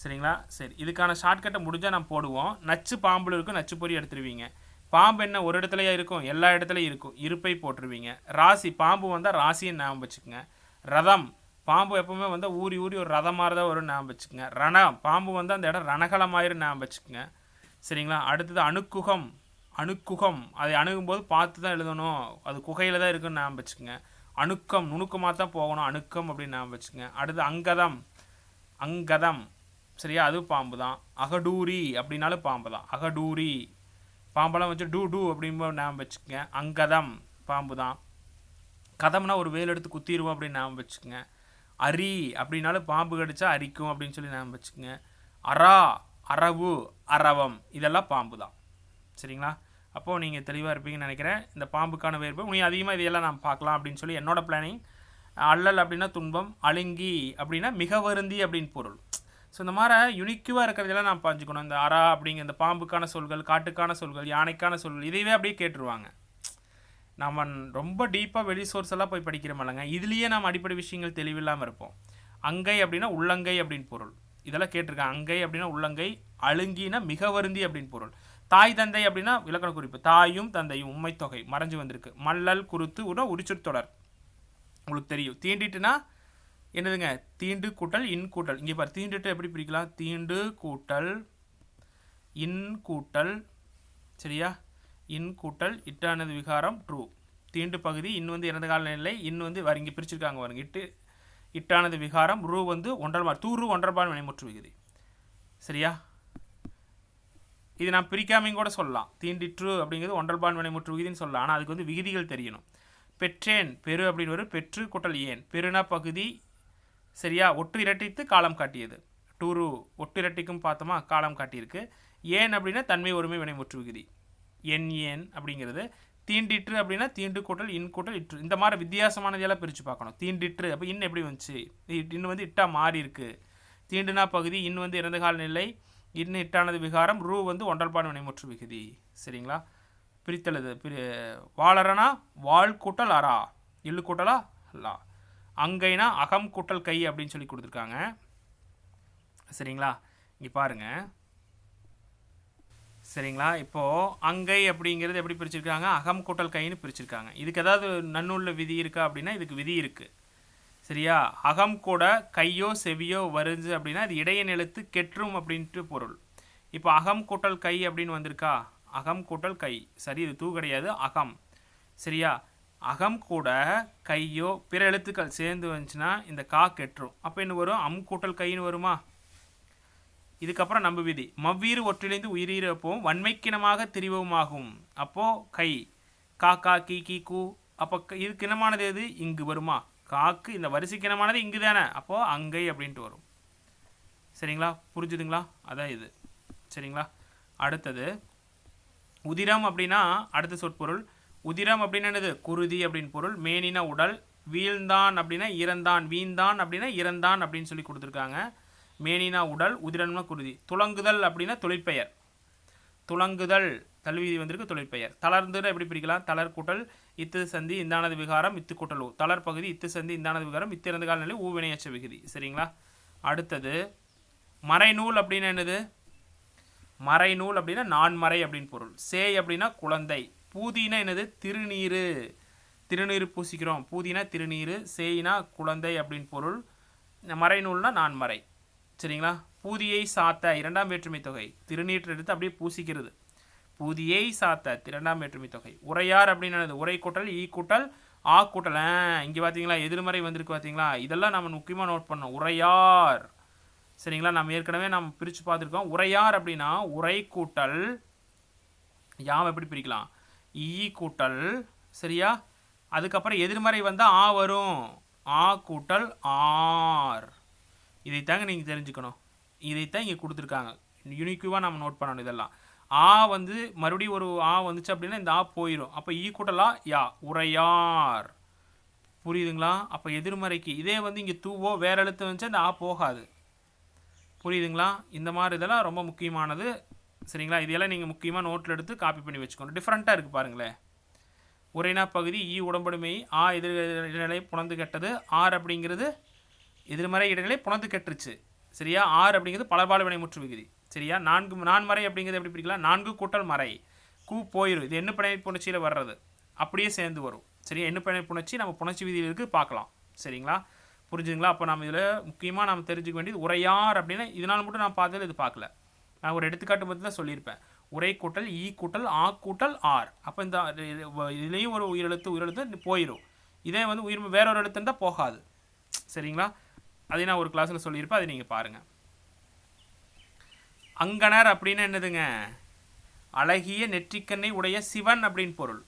சரிங்களா? சரி, இதுக்கான ஷார்ட்கட்டை முடிஞ்சால் நான் போடுவோம். நச்சு பாம்பில் இருக்கும், நச்சு பொறி எடுத்துருவீங்க. பாம்பு என்ன ஒரு இடத்துலையா இருக்கும்? எல்லா இடத்துலையும் இருக்கும். இருப்பை போட்டுருவீங்க. ராசி, பாம்பு வந்தால் ராசின்னு ஞாபகம் வச்சுக்கோங்க. ரதம், பாம்பு எப்பவுமே வந்தால் ஊறி ஊறி ஒரு ரதம் மாதிரி தான் வரும், ஞாபகம் வச்சுக்கோங்க. ரணம், பாம்பு வந்தால் அந்த இடம் ரணகலமாயிரும், ஞாபகம் வச்சுக்கோங்க. சரிங்களா? அடுத்தது அணுக்குகம். அணுக்குகம், அதை அணுகும்போது பார்த்து தான் எழுதணும், அது குகையில் தான் இருக்குன்னு ஞாபகம் வச்சுக்கோங்க. அணுக்கம், நுணுக்கமாக தான் போகணும், அணுக்கம் அப்படின்னு ஞாபகம் வச்சுக்கோங்க. அடுத்து அங்கதம். அங்கதம், சரியா, அது பாம்பு தான். அகடூரி அப்படின்னாலும் பாம்பு தான். அகடூரி, பாம்பெல்லாம் வச்சு டூ டூ அப்படிங்கும்போது ஞாபகம் வச்சுக்கோங்க. அங்கதம், பாம்பு தான். கதம்னா ஒரு வேல் எடுத்து குத்திடுவோம் அப்படின்னு ஞாபகம் வச்சுக்கோங்க. அரி அப்படின்னாலும் பாம்பு கடிச்சா அரிக்கும் அப்படின்னு சொல்லி ஞாபகம் வச்சுக்கோங்க. அரா, அரவு, அரவம், இதெல்லாம் பாம்பு தான். சரிங்களா? அப்போது நீங்கள் தெளிவாக இருப்பீங்கன்னு நினைக்கிறேன். இந்த பாம்புக்கான வேறுபாடு நீ அதிகமாக இதையெல்லாம் நான் பார்க்கலாம் அப்படின்னு சொல்லி என்னோட பிளானிங். அல்லல் அப்படின்னா துன்பம், அழுங்கி அப்படின்னா மிக வருந்தி அப்படின்னு பொருள். ஸோ இந்த மாதிரி யுனிக்குவாக இருக்கிறதெல்லாம் நான் பாஞ்சுக்கணும். இந்த அரா அப்படிங்கிற இந்த பாம்புக்கான சொல்கள், காட்டுக்கான சொல்கள், யானைக்கான சொல்கள் இதையவே அப்படியே கேட்டுருவாங்க. நம்ம ரொம்ப டீப்பாக வெளி சோர்ஸ் எல்லாம் போய் படிக்கிறோமில்லங்க, இதுலேயே நம்ம அடிப்படை விஷயங்கள் தெளிவில்லாமல் இருப்போம். அங்கை அப்படின்னா உள்ளங்கை அப்படின்னு பொருள், இதெல்லாம் கேட்டிருக்கேன். அங்கை அப்படின்னா உள்ளங்கை, அழுங்கினா மிக வருந்தி அப்படின்னு பொருள். தாய் தந்தை அப்படின்னா இலக்கண குறிப்பு, தாயும் தந்தையும் உண்மை தொகை மறைஞ்சு வந்திருக்கு. மல்லல் குருத்து உரிச்சுத்தொடர் உங்களுக்கு தெரியும். தீண்டிட்டுனா என்னதுங்க, தீண்டு கூட்டல் இன் கூட்டல். இங்கே பாரு, தீண்டுட்டு எப்படி பிரிக்கலாம், தீண்டு கூட்டல் இன் கூட்டல், சரியா, இன் கூட்டல் இட்டானது விகாரம் ட்ரூ. தீண்டு பகுதி, இன் வந்து இறந்த கால நிலை, இன் வந்து வர இங்கே பிரிச்சிருக்காங்க பாருங்க. இட்டானது விகாரம், ரூ வந்து ஒன்றரை தூரு ஒன்றரைபால் வினைமுற்று விகுதி. சரியா, இது நான் பிரிக்காமையும் கூட சொல்லலாம். தீண்டிற்று அப்படிங்கிறது ஒன்றரைபால் வினைமுற்று விகுதின்னு சொல்லலாம். ஆனால் அதுக்கு வந்து விகுதிகள் தெரியணும். பெற்றேன் பெரு அப்படின்னு வரும். பெற்று கூட்டல் ஏன், பெருனா பகுதி, சரியா, ஒட்டு இரட்டித்து காலம் காட்டியது. டூரு ஒட்டு இரட்டிக்கும் பார்த்தோமா, காலம் காட்டியிருக்கு. ஏன் அப்படின்னா தன்மை ஒருமை வினைமுற்று விகுதி. ஏன் அப்படிங்கிறது. தீண்டிற்று அப்படின்னா தீண்டு கூட்டல் இன் கூட்டல் இற்று. இந்த மாதிரி வித்தியாசமானதெல்லாம் பிரித்து பார்க்கணும். தீண்டிற்று அப்போ இன் எப்படி வந்துச்சு, இன் வந்து இட்டா மாறி இருக்கு. தீண்டுனா பகுதி, இன் வந்து இறந்த கால நிலை, இன் இட்டானது விகாரம், ரூ வந்து ஒன்றல்பான் வினைமுற்று விகுதி. சரிங்களா, பிரித்தலுது. வாளரனா வாழ் கூட்டல் அரா, இல்லு கூட்டலா லா. அங்கைனா அகம் கூட்டல் கை அப்படின்னு சொல்லி கொடுத்துருக்காங்க. சரிங்களா, இங்கே பாருங்கள். சரிங்களா, இப்போது அங்கை அப்படிங்கிறது எப்படி பிரிச்சிருக்காங்க, அகம் கூட்டல் கைன்னு பிரிச்சிருக்காங்க. இதுக்கு ஏதாவது நன்னூல்ல விதி இருக்கா அப்படின்னா இதுக்கு விதி இருக்குது. சரியா, அகம் கூட கையோ செவியோ வருது அப்படின்னா இது இடையன் எழுத்து கெற்றும் அப்படின்ட்டு பொருள். இப்போ அகம் கூட்டல் கை அப்படின்னு வந்திருக்கா, அகம் கூட்டல் கை, சரி, இது தூ கிடையாது, அகம். சரியா, அகம் கூட கையோ பிற எழுத்துக்கள் சேர்ந்து வந்துச்சுன்னா இந்த கா கெற்றும். அப்போ என்ன வரும், அம் கூட்டல் கைன்னு வருமா. இதுக்கப்புறம் நம்ப விதி, மவ்வீறு ஒற்றிலைந்து உயிரீறு அப்போவும் வன்மைக்கிணமாக திரிவமாகும். அப்போது கை, கா கா கி கி கூ. அப்போ இது கிணமானது எது, இங்கு வருமா. காக்கு இந்த வரிசை கிணமானது இங்கு தானே, அப்போது அங்கை அப்படின்ட்டு வரும். சரிங்களா, புரிஞ்சுதுங்களா, அதான் இது. சரிங்களா, அடுத்தது உதிரம் அப்படின்னா அடுத்த சொற்பொருள். உதிரம் அப்படின்னு என்னது, குருதி அப்படின்னு பொருள். மேனினா உடல், வீழ்ந்தான் அப்படின்னா இறந்தான், வீந்தான் அப்படின்னா இறந்தான் அப்படின்னு சொல்லி கொடுத்துருக்காங்க. மேனினா உடல், உதிரம்னா குருதி. துளங்குதல் அப்படின்னா தொழிற்பெயர். துளங்குதல் தல்விதி வந்திருக்கு, தொழிற்பெயர். தளர்ந்துட எப்படி பிரிக்கலாம், தளர் கூட்டல் இத்து சந்தி இந்தானது விகாரம் இத்து கூட்டல் ஊ. தளர் பகுதி இத்து சந்தி இந்தானது விகாரம் இத்து இறந்த கால நிலை ஊ வினையச்ச விகுதி. சரிங்களா, அடுத்தது மறைநூல் அப்படின்னா என்னது, மறைநூல் அப்படின்னா நான்மறை அப்படின்னு பொருள். சேய் அப்படின்னா குழந்தை. பூதினா என்னது, திருநீரு, திருநீர் பூசிக்கிறோம், பூதினா திருநீர், சேயினா குழந்தை அப்படின்னு பொருள். மறைநூல்னா நான்மறை. சரிங்களா, பூதியை சாத்த இரண்டாம் வேற்றுமை தொகை, திருநீற்று எடுத்து அப்படியே பூசிக்கிறது. பூதியை சாத்த இரண்டாம் வேற்றுமை தொகை. உரையார் அப்படின்னு உரை கூட்டல் ஈ கூட்டல் ஆ கூட்டல். இங்கே பார்த்தீங்களா எதிர்மறை வந்திருக்கு பார்த்தீங்களா, இதெல்லாம் நம்ம முக்கியமாக நோட் பண்ணோம். உரையார், சரிங்களா, நம்ம ஏற்கனவே நம்ம பிரித்து பார்த்துருக்கோம். உரையார் அப்படின்னா உரை கூட்டல் யாம் எப்படி பிரிக்கலாம், ஈ கூட்டல், சரியா, அதுக்கப்புறம் எதிர்மறை வந்தால் ஆ வரும், ஆ கூட்டல் ஆர். இதைத்தாங்க நீங்கள் தெரிஞ்சுக்கணும். இதைத்தான் இங்கே கொடுத்துருக்காங்க, யூனிக்குவாக நம்ம நோட் பண்ணணும். இதெல்லாம் ஆ வந்து மறுபடியும் ஒரு ஆ வந்துச்சு அப்படின்னா இந்த ஆ போயிடும். அப்போ ஈ கூட்டலா யா, உரையார். புரியுதுங்களா, அப்போ எதிர்மறைக்கு இதே வந்து இங்கே தூவோ வேறு எழுத்து வந்துச்சு அந்த ஆ போகாது. புரியுதுங்களா, இந்த மாதிரி இதெல்லாம் ரொம்ப முக்கியமானது. சரிங்களா, இதெல்லாம் நீங்கள் முக்கியமாக நோட்டில் எடுத்து காப்பி பண்ணி வச்சுக்கணும். டிஃப்ரெண்ட்டாக இருக்குது பாருங்களேன். உரைனா பகுதி ஈ உடம்படுமை, ஆ எதிர்நிலை புணர்ந்து கெட்டது, ஆர் அப்படிங்கிறது எதிர்மறை இடைநிலை புணர்ந்து கெட்டுருச்சு. சரியா, ஆர் அப்படிங்கிறது பலபால வினைமுற்று விகுதி. சரியா, நான்மறை அப்படிங்கிறது எப்படி பிடிக்கலாம், நான்கு கூட்டல் மறை, கூ போயிடும். இது எண்ணு பிணை புணர்ச்சியில் வர்றது, அப்படியே சேர்ந்து வரும். சரியா, எண்ணு பிணை புணர்ச்சி நம்ம புணர்ச்சி விதியில் இருக்குது, பார்க்கலாம். சரிங்களா, புரிஞ்சுதுங்களா. அப்போ நம்ம இதில் முக்கியமாக நம்ம தெரிஞ்சுக்க வேண்டியது உரையார் அப்படின்னா இதனால் மட்டும் நான் பார்த்ததில் இது பார்க்கல, நான் ஒரு எடுத்துக்காட்டு பற்றி தான் சொல்லியிருப்பேன். உரை கூட்டல் ஈ கூட்டல் ஆ கூட்டல் ஆர். அப்போ இந்த இதுலேயும் ஒரு உயிரெழுத்து போயிடும். இதே வந்து உயிர் வேற ஒரு எழுத்து இருந்தால் போகாது. சரிங்களா, அதை நான் ஒரு கிளாஸில் சொல்லியிருப்பேன், அதை நீங்கள் பாருங்கள். அங்கனர் அப்படின்னு என்னதுங்க, அழகிய நெற்றிக்கண்ணை உடைய சிவன் அப்படின்னு பொருள்.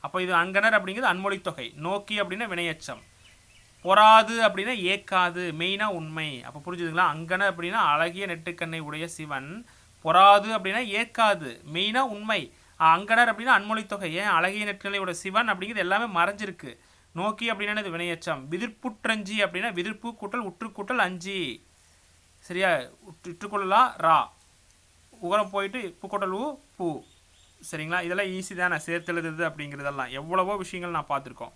அப்போ இது அங்கனர் அப்படிங்கிறது அன்மொழி தொகை. நோக்கி அப்படின்னா வினையச்சம். பொறாது அப்படின்னா ஏக்காது, மெயினா உண்மை. அப்போ புரிஞ்சுதுங்களா, அங்கனர் அப்படின்னா அழகிய நெற்றிக்கண்ணை உடைய சிவன், பொறாது அப்படின்னா ஏக்காது, மெயினா உண்மை. அங்கனர் அப்படின்னா அன்மொழி தொகை. ஏன் அழகிய நெற்களையோட சிவன் அப்படிங்கிறது எல்லாமே மறைஞ்சிருக்கு. நோக்கி அப்படின்னா இது வினையச்சம். விதிர்ப்புற்றஞ்சி அப்படின்னா விதிர்ப்பு கூட்டல் உற்று கூட்டல் அஞ்சி. சரியா, இட்டுக்கொள்ளலா ரா, உகரம் போயிட்டு இப்பு கூட்டல் ஊ பூ. சரிங்களா, இதெல்லாம் ஈஸி தானே சேர்த்தெழுதுறது அப்படிங்கிறதெல்லாம். எவ்வளவோ விஷயங்கள் நான் பார்த்துருக்கோம்.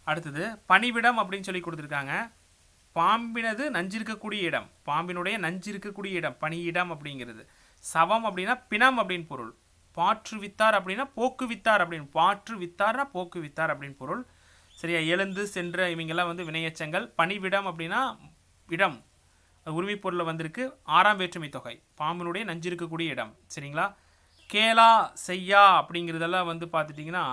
அடுத்தது பணிவிடம் அப்படின்னு சொல்லி கொடுத்துருக்காங்க. பாம்பினது நஞ்சு இருக்கக்கூடிய இடம், பாம்பினுடைய நஞ்சு இருக்கக்கூடிய இடம் பணியிடம் அப்படிங்கிறது. சவம் அப்படின்னா பிணம் அப்படின்னு பொருள். பாற்று வித்தார் அப்படின்னா போக்கு வித்தார் அப்படின்னு, பாற்று வித்தார்னா போக்கு வித்தார் அப்படின்னு பொருள். சரியா, எழுந்து சென்ற இவங்கெல்லாம் வந்து வினையச்சங்கள். பணிவிடம் அப்படின்னா இடம், உரிமை பொருளில் வந்திருக்கு. 6ஆம் வேற்றுமை தொகை, பாம்பினுடைய நஞ்சு இருக்கக்கூடிய இடம். சரிங்களா, கேளா செய்யா அப்படிங்கிறதெல்லாம் வந்து பார்த்துட்டிங்கன்னா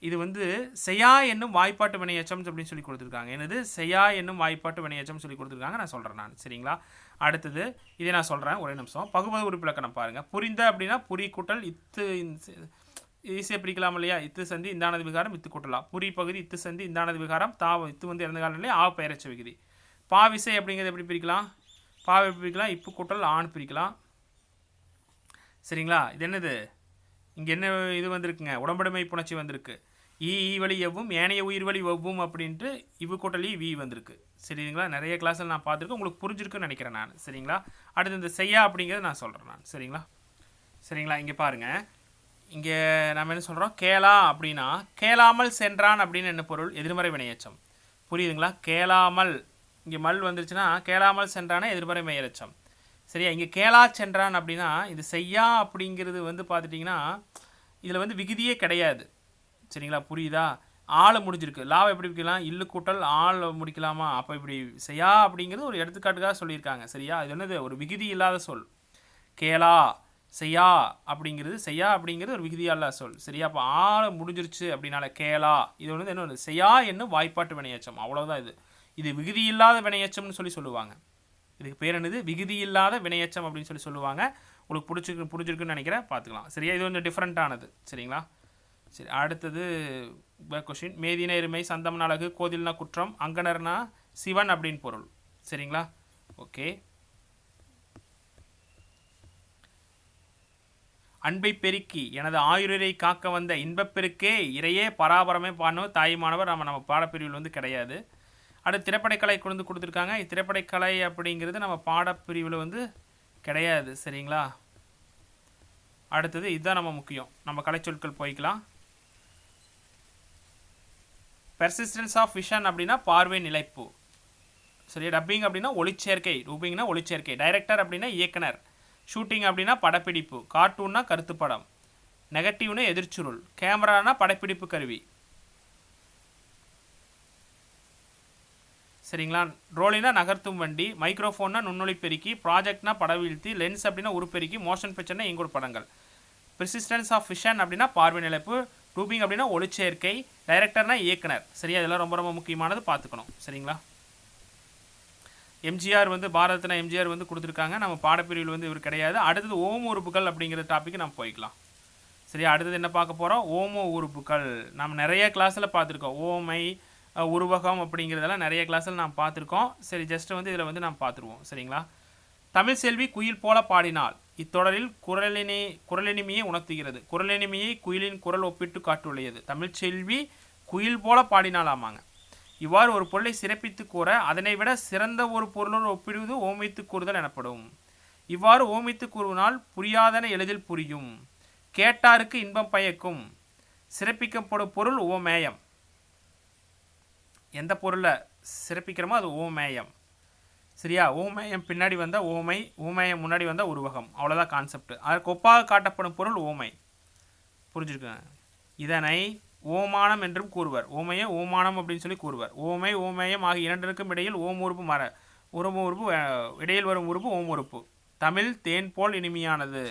இது வந்து செய்யா என்னும் வாய்ப்பாட்டு வினையச்சம் அப்படின்னு சொல்லி கொடுத்துருக்காங்க. என்னது செய்யா என்னும் வாய்ப்பாட்டு வினையச்சம் சொல்லி கொடுத்துருக்காங்க. நான் சொல்கிறேன் நான். சரிங்களா, அடுத்தது இதை நான் சொல்கிறேன், ஒரே நிமிஷம். பகுபத உறுப்பிலக்கணம் பாருங்கள். புரிந்த அப்படின்னா புரி கூட்டல் இத்து, ஈஸியாக பிரிக்கலாம் இல்லையா. இத்து சந்தி இந்தானது விகாரம் இத்து கூட்டலாம். புரி பகுதி இத்து சந்தி இந்தானது விகாரம் தா, இத்து வந்து இறந்த காலம் இல்லையா, ஆ பெயரச்ச விகுதி. பாவிசை அப்படிங்கிறது எப்படி பிரிக்கலாம், பாவை எப்படி பிரிக்கலாம், இப்பு கூட்டல் ஆண் பிரிக்கலாம். சரிங்களா, இது என்னது, இங்கே என்ன இது வந்திருக்குங்க, உடம்படுமை புணர்ச்சி வந்திருக்கு. ஈ வழி எவ்வும் ஏனைய உயிர் வழி ஒவ்வும் அப்படின்ட்டு இவ்வு கூட்டலி வி வந்திருக்கு. சரிங்களா, நிறைய கிளாஸில் நான் பார்த்துருக்கேன், உங்களுக்கு புரிஞ்சிருக்குன்னு நினைக்கிறேன் நான். சரிங்களா, அடுத்து இந்த செய்யா அப்படிங்கிறத நான் சொல்கிறேன் நான். சரிங்களா, சரிங்களா, இங்கே பாருங்கள். இங்கே நம்ம என்ன சொல்கிறோம், கேளா அப்படின்னா கேளாமல் சென்றான் அப்படின்னு என்ன பொருள், எதிர்மறை வினையச்சம். புரியுதுங்களா, கேளாமல், இங்கே மல் வந்துருச்சுன்னா கேளாமல் சென்றானே எதிர்மறை வினையச்சம். சரியா, இங்கே கேளா சென்றான் அப்படின்னா இது செய்யா அப்படிங்கிறது வந்து பார்த்துட்டிங்கன்னா இதில் வந்து விகுதியே கிடையாது. சரிங்களா, புரியுதா, ஆளை முடிஞ்சிருக்கு. லாவை எப்படி பிடிக்கலாம், இல்லு கூட்டல் ஆள் முடிக்கலாமா, அப்போ இப்படி செய்யா அப்படிங்கிறது ஒரு எடுத்துக்காட்டுக்காக சொல்லியிருக்காங்க. சரியா, இது என்னது ஒரு விகுதி இல்லாத சொல். கேளா செய்யா அப்படிங்கிறது, செய்யா அப்படிங்கிறது ஒரு விகுதி இல்லாத சொல். சரியா, அப்போ ஆளை முடிஞ்சிருச்சு அப்படின்னால கேளா, இது வந்து என்ன செய்யா என்னும் வாய்ப்பாட்டு வினையச்சம். அவ்வளோதான். இது விகுதி இல்லாத வினையச்சம்னு சொல்லுவாங்க. இதுக்கு பேர் என்னது, விகுதி இல்லாத வினையச்சம் அப்படின்னு சொல்லுவாங்க. உங்களுக்கு புரிஞ்சிருக்குன்னு நினைக்கிறேன், பார்த்துக்கலாம். சரியா, இது கொஞ்சம் டிஃப்ரெண்ட்டானது. சரிங்களா, சரி, அடுத்தது கொஷின். மேதின எருமை, சந்தம்னா அழகு, கோதில்னா குற்றம், அங்கனர்னா சிவன் அப்படின்னு பொருள். சரிங்களா, ஓகே. அன்பை பெருக்கி எனது ஆயுரை காக்க வந்த இன்பப்பெருக்கே இறையே பராபரமே பானோ தாய்மானவர் நம்ம பாடப்பிரிவில் வந்து கிடையாது. அடுத்து திரைப்படக்கலை கொண்டு கொடுத்துருக்காங்க. திரைப்படக்கலை அப்படிங்கிறது நம்ம பாடப்பிரிவில் வந்து கிடையாது. சரிங்களா, அடுத்தது இதுதான் நம்ம முக்கியம். நம்ம கலைச்சொற்கள் போய்க்கலாம். பெர்சிஸ்டன்ஸ் ஆஃப் விஷன் அப்படின்னா பார்வை நிலைப்பு. சரி, டப்பிங் அப்படின்னா ஒளிச்சேர்க்கை, டூபிங்னா ஒளிச்சேர்க்கை. டைரக்டர் அப்படின்னா இயக்குனர். ஷூட்டிங் அப்படின்னா படப்பிடிப்பு. கார்ட்டூன்னா கருத்து படம். நெகட்டிவ்னா எதிர்ச்சுருள். கேமரானா படப்பிடிப்பு கருவி. சரிங்களா, ரோலினா நகர்த்தும் வண்டி. மைக்ரோஃபோன்னா நுண்ணொலி பெருக்கி. ப்ராஜெக்ட்னா படவீழ்த்தி. லென்ஸ் அப்படின்னா உருப்பெருக்கி. மோஷன் பிக்சர்னா எங்கூட படங்கள். பெர்சிஸ்டன்ஸ் ஆஃப் விஷன் அப்படின்னா பார்வை நிலைப்பு. டூபிங் அப்படின்னா ஒளிச்சேர்க்கை. டைரக்டர்னா இயக்குனர். சரியா, இதெல்லாம் ரொம்ப ரொம்ப முக்கியமானது, பார்த்துக்கணும். சரிங்களா, எம்ஜிஆர் வந்து பாரதத்தில் எம்ஜிஆர் வந்து கொடுத்துருக்காங்க. நம்ம பாடப்பிரிவில் வந்து இவர் கிடையாது. அடுத்தது ஓம உறுப்புகள் அப்படிங்கிற டாப்பிக்கு நம்ம போய்க்கலாம். சரியா, அடுத்தது என்ன பார்க்க போகிறோம், ஓம உறுப்புகள். நம்ம நிறைய கிளாஸில் பார்த்துருக்கோம். ஓமை, உருவகம் அப்படிங்கிறதெல்லாம் நிறைய கிளாஸில் நாம் பார்த்துருக்கோம். சரி, ஜஸ்ட் வந்து இதில் வந்து நாம் பார்த்துருவோம். சரிங்களா, தமிழ் செல்வி குயில் போல பாடினாள். இத்தொடரில் குரலினிமையை உணர்த்துகிறது. குரலினிமையை குயிலின் குரல் ஒப்பிட்டு காட்டுள்ளது. தமிழ்ச்செல்வி குயில் போல பாடினாலாமாங்க. இவ்வாறு ஒரு பொருளை சிறப்பித்து கூற அதனை விட சிறந்த ஒரு பொருளோடு ஒப்பிடுவது ஓமைத்து கூறுதல் எனப்படும். இவ்வாறு ஓமைத்து கூறுவனால் புரியாதன எளிதில் புரியும். கேட்டாருக்கு இன்பம் பயக்கும். சிறப்பிக்கப்படும் பொருள் ஓமேயம். எந்த பொருளை சிறப்பிக்கிறோமோ அது ஓமேயம். சரியா, ஓமேயம் பின்னாடி வந்தால் ஓமை, ஓமேயம் முன்னாடி வந்தால் உருவகம். அவ்வளோதான் கான்செப்ட். அதற்கு ஒப்பாக காட்டப்படும் பொருள் ஓமை. புரிஞ்சுருக்குங்க. இதனை ஓமானம் என்றும் கூறுவர். ஓமையை ஓமானம் அப்படின்னு சொல்லி கூறுவர். ஓமை, ஓமேயம் ஆகிய இரண்டிற்கும் இடையில் ஓம் உறுப்பு உறுப்பு இடையில் வரும் உறுப்பு ஓம் உறுப்பு. தமிழ் தேன் போல் இனிமையானது.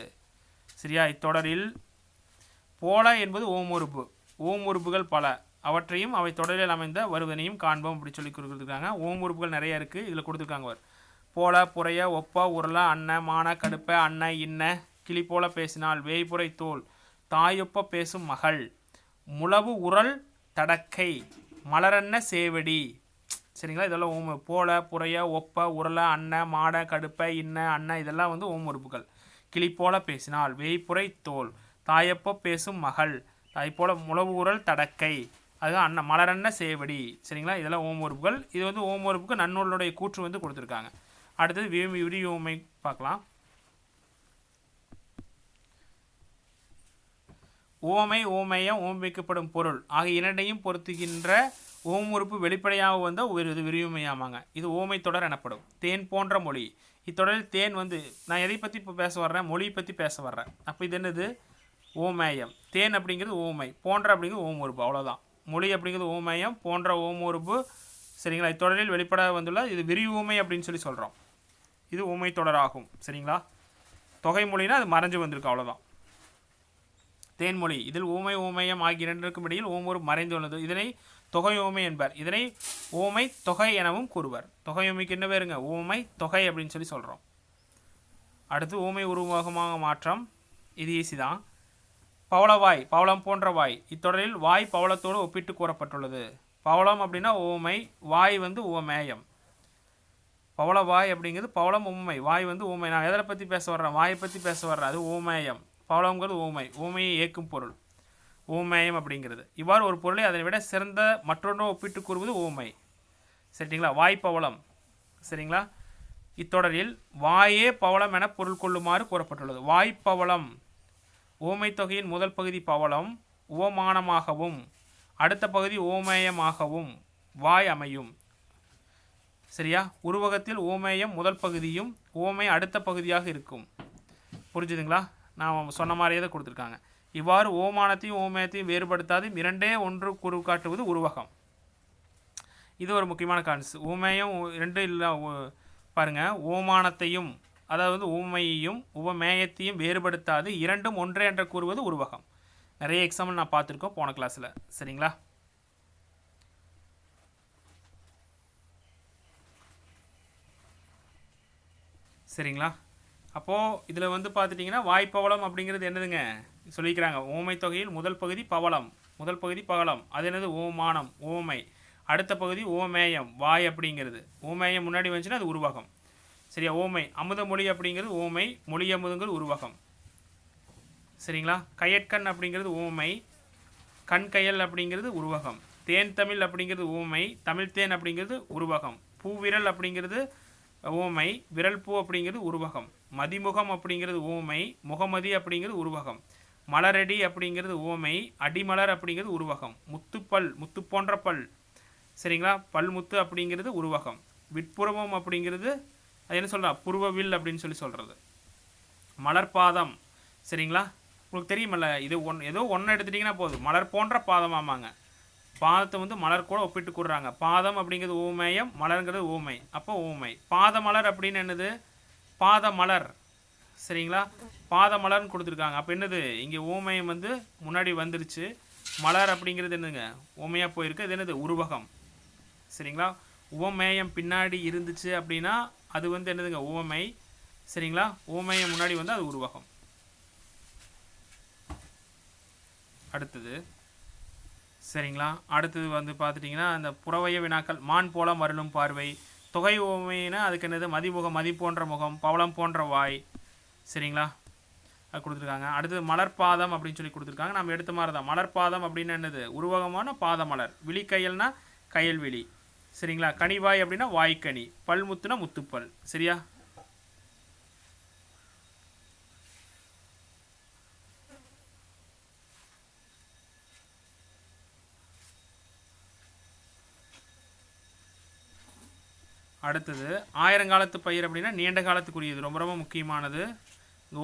சரியா, இத்தொடரில் போல என்பது ஓம் உறுப்பு. ஓம் உறுப்புகள் பல, அவற்றையும் அவை தொடரில் அமைந்த வருவனையும் காண்போம் அப்படி சொல்லி கொடுத்துருக்காங்க. ஓம் உறுப்புகள் நிறைய இருக்குது, இதில் கொடுத்துருக்காங்க. போல, புறைய, ஒப்ப, உருள, அன்ன, மான, கடுப்ப, அன்ன, இன்ன, கிளி போல பேசினால், வேய்புரை தோல், தாயொப்ப பேசும் மகள், முளவு உரல் தடக்கை, மலரன்ன சேவடி. சரிங்களா, இதெல்லாம் ஓம். போல, புறைய, ஒப்ப, உருள, அன்ன, மாட, கடுப்ப, இன்ன, அன்ன இதெல்லாம் வந்து ஓம் உறுப்புகள். கிளி போல பேசினாள், வேய்ப்புரை தோல், தாயப்போ பேசும் மகள், தாய் போல முளவுகுரல் தடக்கை, அதுதான் அண்ணன் மலரன்ன சேவடி. சரிங்களா, இதெல்லாம் ஓம் உறுப்புகள். இது வந்து ஓம் உறுப்புக்கு நன்னூலுடைய கூற்று வந்து கொடுத்துருக்காங்க. அடுத்தது விரி ஓமை பார்க்கலாம். ஓமை, ஓமேயம், ஓமைக்கப்படும் பொருள் ஆகிய இரண்டையும் பொருத்துகின்ற ஓம் உறுப்பு வெளிப்படையாக வந்தால் ஒரு விரிவுமையாமாங்க. இது ஓமை தொடர் எனப்படும். தேன் போன்ற மொழி, இத்தொடரில் தேன் வந்து நான் எதை பற்றி இப்போ பேச வர்றேன், மொழி பற்றி பேச வர்றேன். அப்போ இது என்னது, ஓமேயம். தேன் அப்படிங்கிறது ஓமை, போன்ற அப்படிங்கிறது ஓம் உறுப்பு, அவ்வளோதான். மொழி அப்படிங்கிறது ஓமேயம், போன்ற ஓம் உறுப்பு. சரிங்களா, இத்தொடரில் வெளிப்பட வந்துள்ள இது விரிவுமை அப்படின்னு சொல்லி சொல்கிறோம். இது ஊமை தொடராகும். சரிங்களா, தொகை மொழினா அது மறைஞ்சு வந்திருக்கு, அவ்வளோதான். தேன்மொழி, இதில் ஊமை ஊமையம் ஆகிய இரண்டிற்கும் இடையில் ஓமொரு மறைந்து உள்ளது. இதனை தொகை ஓமை என்பர். இதனை ஓமை தொகை எனவும் கூறுவர். தொகை ஓமைக்கு என்ன பேருங்க, ஓமை தொகை அப்படின்னு சொல்லி சொல்கிறோம். அடுத்து ஓமை உருவகமாக மாற்றம். இது ஈஸி தான். பவளவாய், பவளம் போன்ற வாய். இத்தொடரில் வாய் பவளத்தோடு ஒப்பிட்டு கூறப்பட்டுள்ளது. பவளம் அப்படின்னா ஓமை, வாய் வந்து ஓமேயம். பவளவாய் அப்படிங்கிறது பவளம் ஊமை, வாய் வந்து ஊமை. நான் எதை பற்றி பேச வர்றேன், வாயை பற்றி பேச வர்றேன், அது ஓமேயம். பவளம்ங்கிறது ஊமை, ஊமையை ஏற்கும் பொருள் ஓமேயம் அப்படிங்கிறது. இவ்வாறு ஒரு பொருளை அதனை விட சிறந்த மற்றொன்று ஒப்பிட்டு கூறுவது ஓமை. சரிங்களா, வாய்ப்பவளம். சரிங்களா, இத்தொடரில் வாயே பவளம் என பொருள் கொள்ளுமாறு கூறப்பட்டுள்ளது. வாய்ப்பவளம். ஓமை தொகையின் முதல் பகுதி பவளம் ஓமானமாகவும் அடுத்த பகுதி ஓமேயமாகவும் வாய் அமையும். சரியா, உருவகத்தில் ஓமேயம் முதல் பகுதியும் ஓமை அடுத்த பகுதியாக இருக்கும். புரிஞ்சுதுங்களா, நான் சொன்ன மாதிரியே தான் கொடுத்துருக்காங்க. இவ்வாறு ஓமானத்தையும் ஓமேயத்தையும் வேறுபடுத்தாது இரண்டே ஒன்று குறு காட்டுவது உருவகம். இது ஒரு முக்கியமான கான்செப்ட். ஓமேயம் ரெண்டு இல்லை பாருங்கள், ஓமானத்தையும் அதாவது ஊமையையும் உவமேயத்தையும் வேறுபடுத்தாது இரண்டும் ஒன்றே என்று கூறுவது உருவகம். நிறைய எக்ஸாம்பிள் நான் பார்த்துருக்கோம் போன கிளாஸில். சரிங்களா, சரிங்களா. அப்போது இதில் வந்து பார்த்துட்டிங்கன்னா வாய்ப்பவளம் அப்படிங்கிறது என்னதுங்க சொல்லிக்கிறாங்க. ஓமை தொகையில் முதல் பகுதி பவளம், முதல் பகுதி பவளம், அது என்னது ஓமானம் ஓமை, அடுத்த பகுதி ஓமேயம் வாய் அப்படிங்கிறது. ஓமேயம் முன்னாடி வந்துச்சுன்னா அது உருவகம். சரியா, ஓமை அமுத மொழி அப்படிங்கிறது ஓமை, மொழி அமுதங்கிறது உருவகம். சரிங்களா, கையற்கண் அப்படிங்கிறது ஓமை, கண் கையல் அப்படிங்கிறது உருவகம். தேன் தமிழ் அப்படிங்கிறது ஓமை, தமிழ் தேன் அப்படிங்கிறது உருவகம். பூவிரல் அப்படிங்கிறது ஓமை, விரல் பூ அப்படிங்கிறது உருவகம். மதிமுகம் அப்படிங்கிறது ஓமை, முகமதி அப்படிங்கிறது உருவகம். மலரடி அப்படிங்கிறது ஓமை, அடிமலர் அப்படிங்கிறது உருவகம். முத்துப்பல், முத்து போன்ற பல். சரிங்களா, பல்முத்து அப்படிங்கிறது உருவகம். விட்புறவம் அப்படிங்கிறது அது என்ன சொல்கிறா, புருவவில் அப்படின்னு சொல்லி சொல்கிறது. மலர்பாதம். சரிங்களா, உங்களுக்கு தெரியுமல்ல, இது ஏதோ ஒன்று எடுத்துட்டிங்கன்னா போதும், மலர் போன்ற பாதம். ஆமாங்க, பாதத்தை வந்து மலர் கூட ஒப்பிட்டு கூடுறாங்க. பாதம் அப்படிங்கிறது ஊமேயம், மலருங்கிறது ஊமை. அப்போ ஊமை. பாத மலர் அப்படின்னு என்னது, பாத மலர். சரிங்களா, பாத மலர்னு கொடுத்துருக்காங்க. அப்போ என்னது, இங்கே ஊமயம் வந்து முன்னாடி வந்துருச்சு, மலர் அப்படிங்கிறது என்னதுங்க ஊமையாக போயிருக்கு, இது என்னது உருவகம். சரிங்களா, உவமேயம் பின்னாடி இருந்துச்சு அப்படின்னா அது வந்து என்னதுங்க ஊமை. சரிங்களா, ஊமையம் முன்னாடி வந்து அது உருவகம். அடுத்தது சரிங்களா, அடுத்தது வந்து பார்த்துட்டிங்கன்னா அந்த புறவைய வினாக்கள். மான் போல மருளும் பார்வை. தொகை ஓமைனா அதுக்கு என்னது, மதிமுகம், மதி போன்ற முகம், பவளம் போன்ற வாய். சரிங்களா, அது கொடுத்துருக்காங்க. அடுத்தது மலர்பாதம் அப்படின்னு சொல்லி கொடுத்துருக்காங்க. நம்ம எடுத்த மாதிரி தான். மலர்பாதம் அப்படின்னு என்னது, உருவகமான பாத மலர். விழிக்கையல்னா கயல்விழி. சரிங்களா, கனிவாய் அப்படின்னா வாய்க்கனி. பல்முத்துனா முத்துப்பல். சரியா, அடுத்தது ஆயிரங்காலத்து பயிர் அப்படின்னா நீண்ட காலத்துக்குரியது, ரொம்ப ரொம்ப முக்கியமானது.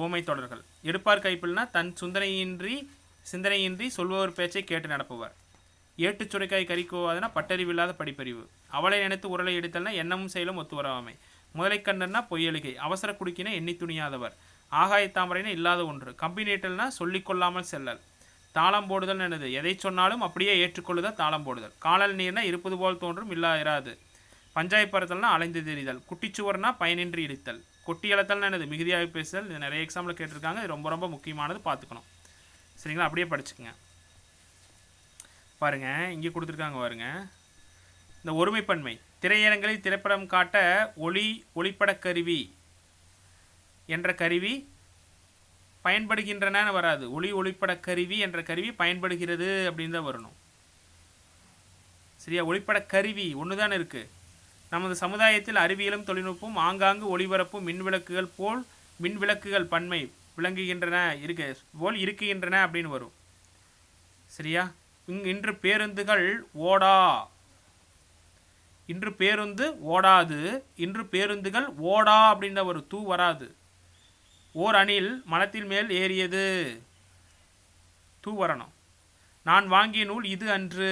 ஓமை தொடர்கள். எடுப்பார் கைப்பில்னா தன் சிந்தனையின்றி சொல்பவர் பேச்சை கேட்டு நடப்பவர். ஏட்டுச் சுரைக்காய் கறிக்குவாதுன்னா பட்டறிவில்லாத படிப்பறிவு. அவளை நினைத்து உரலை எடுத்தல்னா எண்ணமும் செயலும் ஒத்து வராமை. முதலை கண்டன்னா பொய்யலிகை. அவசர குடிக்கினா எண்ணி துணியாதவர். ஆகாய தாமரைனா இல்லாத ஒன்று. கம்பினேட்டல்னா சொல்லிக்கொள்ளாமல் செல்லல். தாளம் போடுதல் என்னது, எதை சொன்னாலும் அப்படியே ஏற்றுக்கொள்ளுதல் தாளம் போடுதல். காணல் நீர்னா இருப்பது போல் தோன்றும் இராது. பஞ்சாயப்பறத்தல்னா அலைந்து தெரிதல். குட்டிச்சுவர்னா பயனின்றி இடித்தல். கொட்டி இழத்தல்னா என்னது, மிகுதியாக பேசுதல். இது நிறைய எக்ஸாம்பிள் கேட்டிருக்காங்க, இது ரொம்ப ரொம்ப முக்கியமானது, பார்த்துக்கணும். சரிங்களா, அப்படியே படிச்சுக்கோங்க. பாருங்கள், இங்கே கொடுத்துருக்காங்க பாருங்க. இந்த ஒருமைப்பன்மை. திரையரங்களில் திரைப்படம் காட்ட ஒளிப்பட கருவி என்ற கருவி பயன்படுகின்றன வராது. ஒளிப்பட கருவி என்ற கருவி பயன்படுகிறது அப்படின்னு தான் வரணும். சரியா? ஒளிப்பட கருவி ஒன்று தான் இருக்குது. நமது சமுதாயத்தில் அறிவியலும் தொழில்நுட்பம் ஆங்காங்கு ஒளிபரப்பும் மின்விளக்குகள் பன்மை விளங்குகின்றன போல் இருக்குகின்றன அப்படின்னு வரும். சரியா? இன்று பேருந்துகள் இன்று பேருந்து ஓடாது, இன்று பேருந்துகள் ஓடா அப்படின்ற ஒரு தூ வராது. ஓர் அணில் மரத்தின் மேல் ஏறியது, தூ வரணும். நான் வாங்கிய நூல் இது அன்று,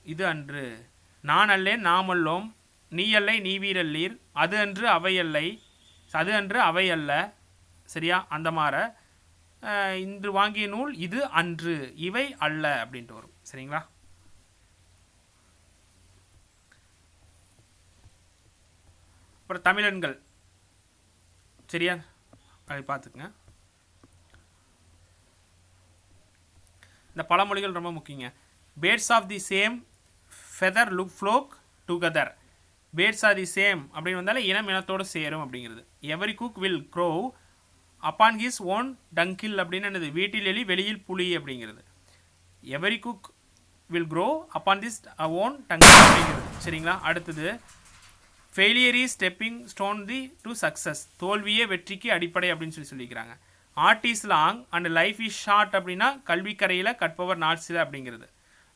இது அன்று. நான் அல்லேன் நாம் அல்லோம், நீ அல்லை நீ வீரல்லீர், அது அன்று அவை அல்ல. சரியா? அந்த மாதிரி இன்று வாங்கிய நூல் இது அன்று, இவை அல்ல அப்படின்ட்டு வரும். சரிங்களா? அப்புறம் தமிழன்கள். சரியா? அதை பார்த்துக்குங்க. இந்த பழமொழிகள் ரொம்ப முக்கியங்க. Birds of the same feather flock together. Birds are the same அப்படின்னு வந்தாலே இனத்தோடு சேரும் அப்படிங்கிறது. Every cook will crow upon his own dunghill அப்படின்னு என்னது, வீட்டில் எலி வெளியில் புலி அப்படிங்கிறது. Every cook will crow upon this own dunghill அப்படிங்கிறது. சரிங்களா? அடுத்தது failure is stepping stone to success. தோல்வியே வெற்றிக்கு அடிப்படை அப்படின்னு சொல்லிக்கிறாங்க. Art is long and life is short அப்படின்னா கல்விக்கரையில் கற்பவர் நாட்சில அப்படிங்கிறது.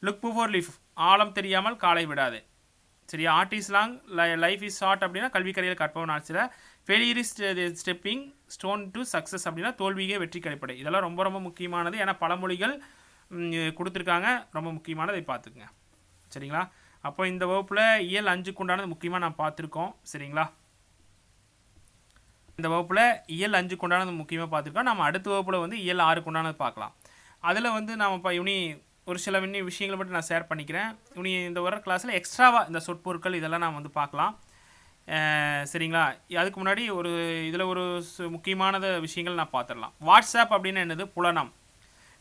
லுக் பிஃபோர் லிஃப், ஆழம் தெரியாமல் காலை விடாது. சரியா? Art is long life is short அப்படின்னா கல்விக்கரையில் கற்பவர் நாட்சில. Failure is stepping stone to success அப்படின்னா தோல்வியே வெற்றிக்கு அடிப்படை. இதெல்லாம் ரொம்ப ரொம்ப முக்கியமானது. ஏன்னா பழமொழிகள் கொடுத்துருக்காங்க, ரொம்ப முக்கியமானதை பார்த்துக்குங்க. சரிங்களா? அப்போ இந்த வகுப்பில் இயல் 5க்கு உண்டானது முக்கியமாக நான் பார்த்துருக்கோம். சரிங்களா? இந்த வகுப்பில் இயல் 5க்கு உண்டானது முக்கியமாக பார்த்துருக்கோம். நம்ம அடுத்த வகுப்பில் வந்து இயல் 6க்கு உண்டானது பார்க்கலாம். அதில் வந்து நாம் இப்போ ஒரு சில விஷயங்களை மட்டும் நான் ஷேர் பண்ணிக்கிறேன். இந்த வர கிளாஸில் எக்ஸ்ட்ராவாக இந்த சொற்பொருட்கள் இதெல்லாம் நான் வந்து பார்க்கலாம். சரிங்களா? அதுக்கு முன்னாடி இதில் ஒரு முக்கியமான விஷயங்கள் நான் பார்த்துடலாம். வாட்ஸ்அப் அப்படின்னு என்னது? புலனம்.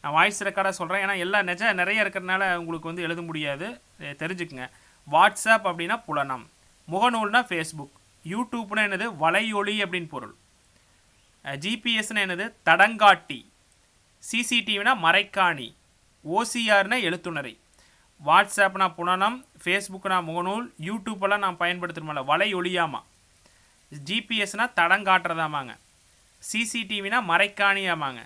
நான் வாய்ஸ் ரெக்கார்டாக சொல்கிறேன், ஏன்னா எல்லாம் நிறைய இருக்கிறதுனால உங்களுக்கு வந்து எழுத முடியாது, தெரிஞ்சுக்குங்க. வாட்ஸ்அப் அப்படின்னா புலனம். முகநூல்னா ஃபேஸ்புக். யூடியூப்னா என்னது? வலையொலி அப்படின்னு பொருள். ஜிபிஎஸ்னா என்னது? தடங்காட்டி. சிசிடிவினா மறைக்காணி. ஓசிஆர்னா எழுத்துணரை. வாட்ஸ்அப்னா புலனம், ஃபேஸ்புக்னா முகநூல், யூடியூப்பெல்லாம் நான் பயன்படுத்துகிறோம்ல வலையொலியாமா. ஜிபிஎஸ்னா தடங்காட்டுறதாமாங்க. சிசிடிவினா மறைக்காணியாமாங்க.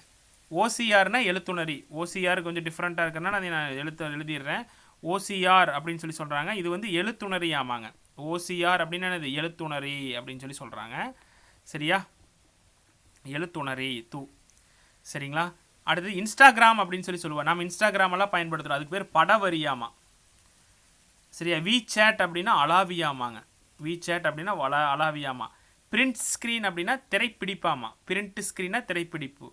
ஓசிஆர்னா எழுத்துணரி. ஓசிஆர் கொஞ்சம் டிஃப்ரெண்ட்டாக இருக்கிறனால அதை நான் எழுதிடுறேன். ஓசிஆர் அப்படின்னு சொல்கிறாங்க. இது வந்து எழுத்துணரி ஆமாங்க. ஓசிஆர் அப்படின்னா இது எழுத்துணரி அப்படின்னு சொல்கிறாங்க. சரியா? எழுத்துணரி தூ. சரிங்களா? அடுத்து இன்ஸ்டாகிராம் அப்படின்னு சொல்லுவோம். நம்ம இன்ஸ்டாகிராமெல்லாம் பயன்படுத்துகிறோம், அதுக்கு பேர் படவரியாமா. சரியா? விசேட் அப்படின்னா அலாவியாமாங்க. விசேட் அப்படின்னா அலாவியாமா. பிரிண்ட் ஸ்க்ரீன் அப்படின்னா திரைப்பிடிப்பாமா. பிரிண்ட் ஸ்க்ரீனா திரைப்பிடிப்பு.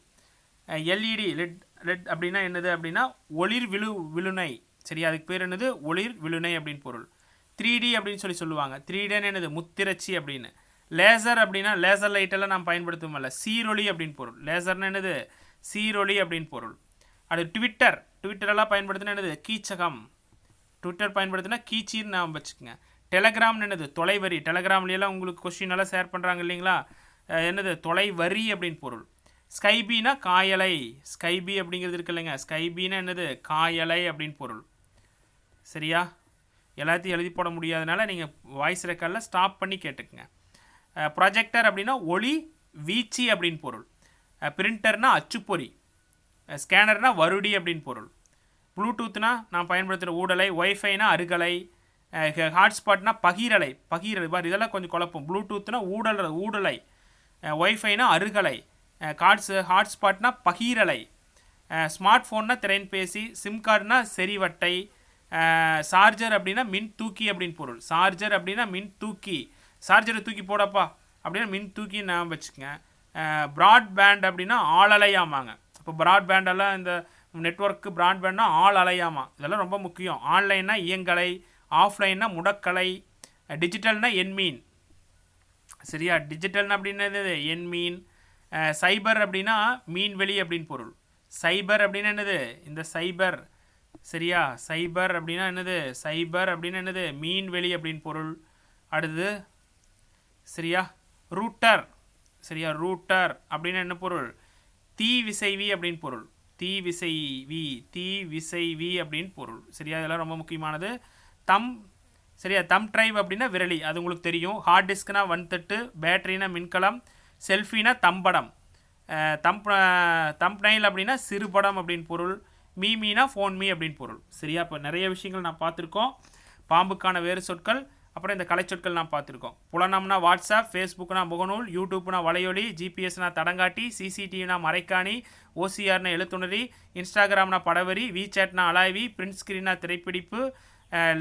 எல்இடி லெட் அப்படின்னா என்னது அப்படின்னா ஒளிர் விழுனை. சரியா? அதுக்கு பேர் என்னது? ஒளிர் விழுனை அப்படின்னு பொருள். 3D அப்படின்னு சொல்லுவாங்க. 3Dன்னு என்னது? முத்திரச்சி அப்படின்னு. லேசர் அப்படின்னா லேசர் லைட்டெல்லாம் நாம் பயன்படுத்துவோம்ல, சீரொளி அப்படின்னு பொருள். லேசர்னா என்னது? சீரொளி அப்படின்னு பொருள். அது ட்விட்டரெல்லாம் பயன்படுத்தினா என்னது? கீச்சகம். ட்விட்டர் பயன்படுத்தினா கீச்சின்னு நாம் வச்சுக்கோங்க. டெலகிராம்னு என்னது? தொலைவரி. டெலகிராம்லாம் உங்களுக்கு கொஸ்டின் எல்லாம் ஷேர் பண்ணுறாங்க இல்லைங்களா? என்னது? தொலைவரி அப்படின்னு பொருள். ஸ்கைபினா காயலை. ஸ்கைபி அப்படிங்கிறது இருக்கு இல்லைங்க, ஸ்கைபினா என்னது? காயலை அப்படின்னு பொருள். சரியா? எல்லாத்தையும் எழுதி போட முடியாதனால நீங்கள் வாய்ஸ் ரெக்கார்டில் ஸ்டாப் பண்ணி கேட்டுக்குங்க. ப்ரொஜெக்டர் அப்படின்னா ஒளி வீச்சு அப்படின்னு பொருள். பிரிண்டர்னா அச்சுப்பொறி. ஸ்கேனர்னா வருடி அப்படின்னு பொருள். ப்ளூடூத்னா நான் பயன்படுத்துகிற ஊடலை. ஒய்ஃபைனா அருகலை. ஹாட்ஸ்பாட்னா பகிரலை. பார் இதெல்லாம் கொஞ்சம் குழப்பம். ப்ளூடூத்னா ஊடலை. ஒய்ஃபைனா அருகலை. ஹாட்ஸ்பாட்னா பகிரலை. ஸ்மார்ட் ஃபோன்னா திறன்பேசி. சிம் கார்டுனா செறிவட்டை. சார்ஜர் அப்படின்னா மின் தூக்கி அப்படின்னு பொருள். சார்ஜர் அப்படின்னா மின் தூக்கி. சார்ஜரை தூக்கி போடப்பா அப்படின்னா மின் தூக்கி நான் வச்சுக்கங்க. ப்ராட்பேண்ட் அப்படின்னா ஆளலையாமாங்க. இப்போ ப்ராட்பேண்டெல்லாம் இந்த நெட்ஒர்க்கு ப்ராட்பேண்ட்னா ஆளலையாமா. இதெல்லாம் ரொம்ப முக்கியம். ஆன்லைன்னா இயங்கலை. ஆஃப்லைன்னா முடக்கலை. டிஜிட்டல்னா எண்மீன். சரியா? டிஜிட்டல்னா அப்படின்னது எண்மீன். சைபர் அப்படின்னா மீன்வெளி அப்படின்னு பொருள். சைபர் அப்படின்னா என்னது? இந்த சைபர். சரியா? சைபர் அப்படின்னா என்னது? சைபர் அப்படின்னா என்னது? மீன்வெளி அப்படின்னு பொருள். அடுத்தது சரியா? ரூட்டர். சரியா? ரூட்டர் அப்படின்னா என்ன பொருள்? தீ விசைவி அப்படின்னு பொருள். தீ விசைவி அப்படின்னு பொருள். சரியா? இதெல்லாம் ரொம்ப முக்கியமானது. தம் சரியா? தம் டிரைவ் அப்படின்னா விரலி, அது உங்களுக்கு தெரியும். ஹார்ட் டிஸ்க்னா வன்தட்டு, பேட்டரினா மின்கலம், செல்ஃபினா தம்படம், தம்ப்னைல் அப்படின்னா சிறுபடம் அப்படின்னு பொருள், மீனா ஃபோன் மீ அப்படின்னு பொருள். சரியா? இப்போ நிறைய விஷயங்கள் நான் பார்த்துருக்கோம். பாம்புக்கான வேறு சொற்கள், அப்புறம் இந்த கலைச்சொற்கள் நான் பார்த்துருக்கோம். புலனம்னா வாட்ஸ்அப், ஃபேஸ்புக்னா முகநூல், யூடியூப்னா வலையொலி, ஜிபிஎஸ்னா தடங்காட்டி, சிசிடிவினா மறைக்காணி, ஓசிஆர்னா எழுத்துணரி, இன்ஸ்டாகிராம்னா படவரி, விசாட்னா அலாய்வி, பிரிண்ட் ஸ்கிரீனா திரைப்பிடிப்பு,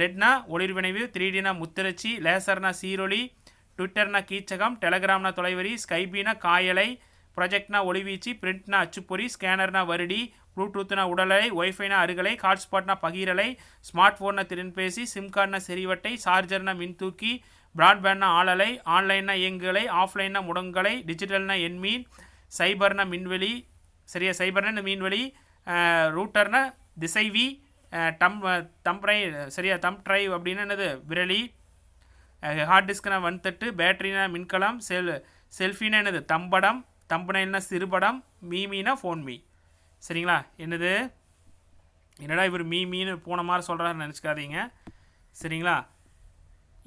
லெட்னா ஒளிர்வினைவு, 3Dனா முத்திரச்சி, லேசர்னா சீரொளி, ட்விட்டர்னா கீச்சகம், டெலகிராம்னா தொலைவரி, ஸ்கைபினா காயலை, ப்ரொஜெக்ட்னா ஒளிவீச்சு, பிரிண்ட்னா அச்சுப்பொறி, ஸ்கேனர்னா வருடி, ப்ளூடூத்னா உடலலை, ஒய்ஃபைனா அருகலை, ஹாட்ஸ்பாட்னா பகிரலை, ஸ்மார்ட் ஃபோன்னா திறன்பேசி, சிம் கார்டுனா செறிவட்டை, சார்ஜர்னா மின்தூக்கி, பிராட்பேண்ட்னா ஆளலை, ஆன்லைன்னா இயங்குகலை, ஆஃப்லைன்னா முடங்கலை, டிஜிட்டல்னா எண்மீன், சைபர்னா மின்வெளி, சரியா? சைபர்னா இந்த மீன்வெளி, ரூட்டர்னா திசைவி, சரியா? தம் ட்ரைவ் அப்படின்னா என்னது? விரலி, ஹார்ட் டிஸ்க்னா வன்தட்டு, பேட்டரினா மின்கலம், செல்ஃபினா என்னது? தம்படம், தம்பனைல்னா சிறுபடம், மீனா ஃபோன் மீ. சரிங்களா? என்னடா இவர் மீன்னு போன மாதிரி சொல்கிறாருன்னு நினச்சிக்காதீங்க. சரிங்களா?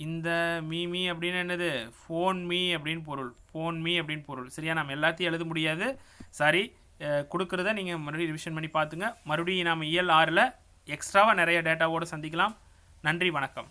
இந்த மீ அப்படின்னு என்னது? ஃபோன் மீ அப்படின்னு பொருள். ஃபோன் மீ அப்படின்னு பொருள். சரியா? நம்ம எல்லாத்தையும் எழுத முடியாது. சாரி, கொடுக்குறத நீங்கள் மறுபடியும் ரிவிஷன் பண்ணி பார்த்துங்க. மறுபடியும் நாம் இயல் 6ல் எக்ஸ்ட்ராவாக நிறைய டேட்டாவோடு சந்திக்கலாம். நன்றி, வணக்கம்.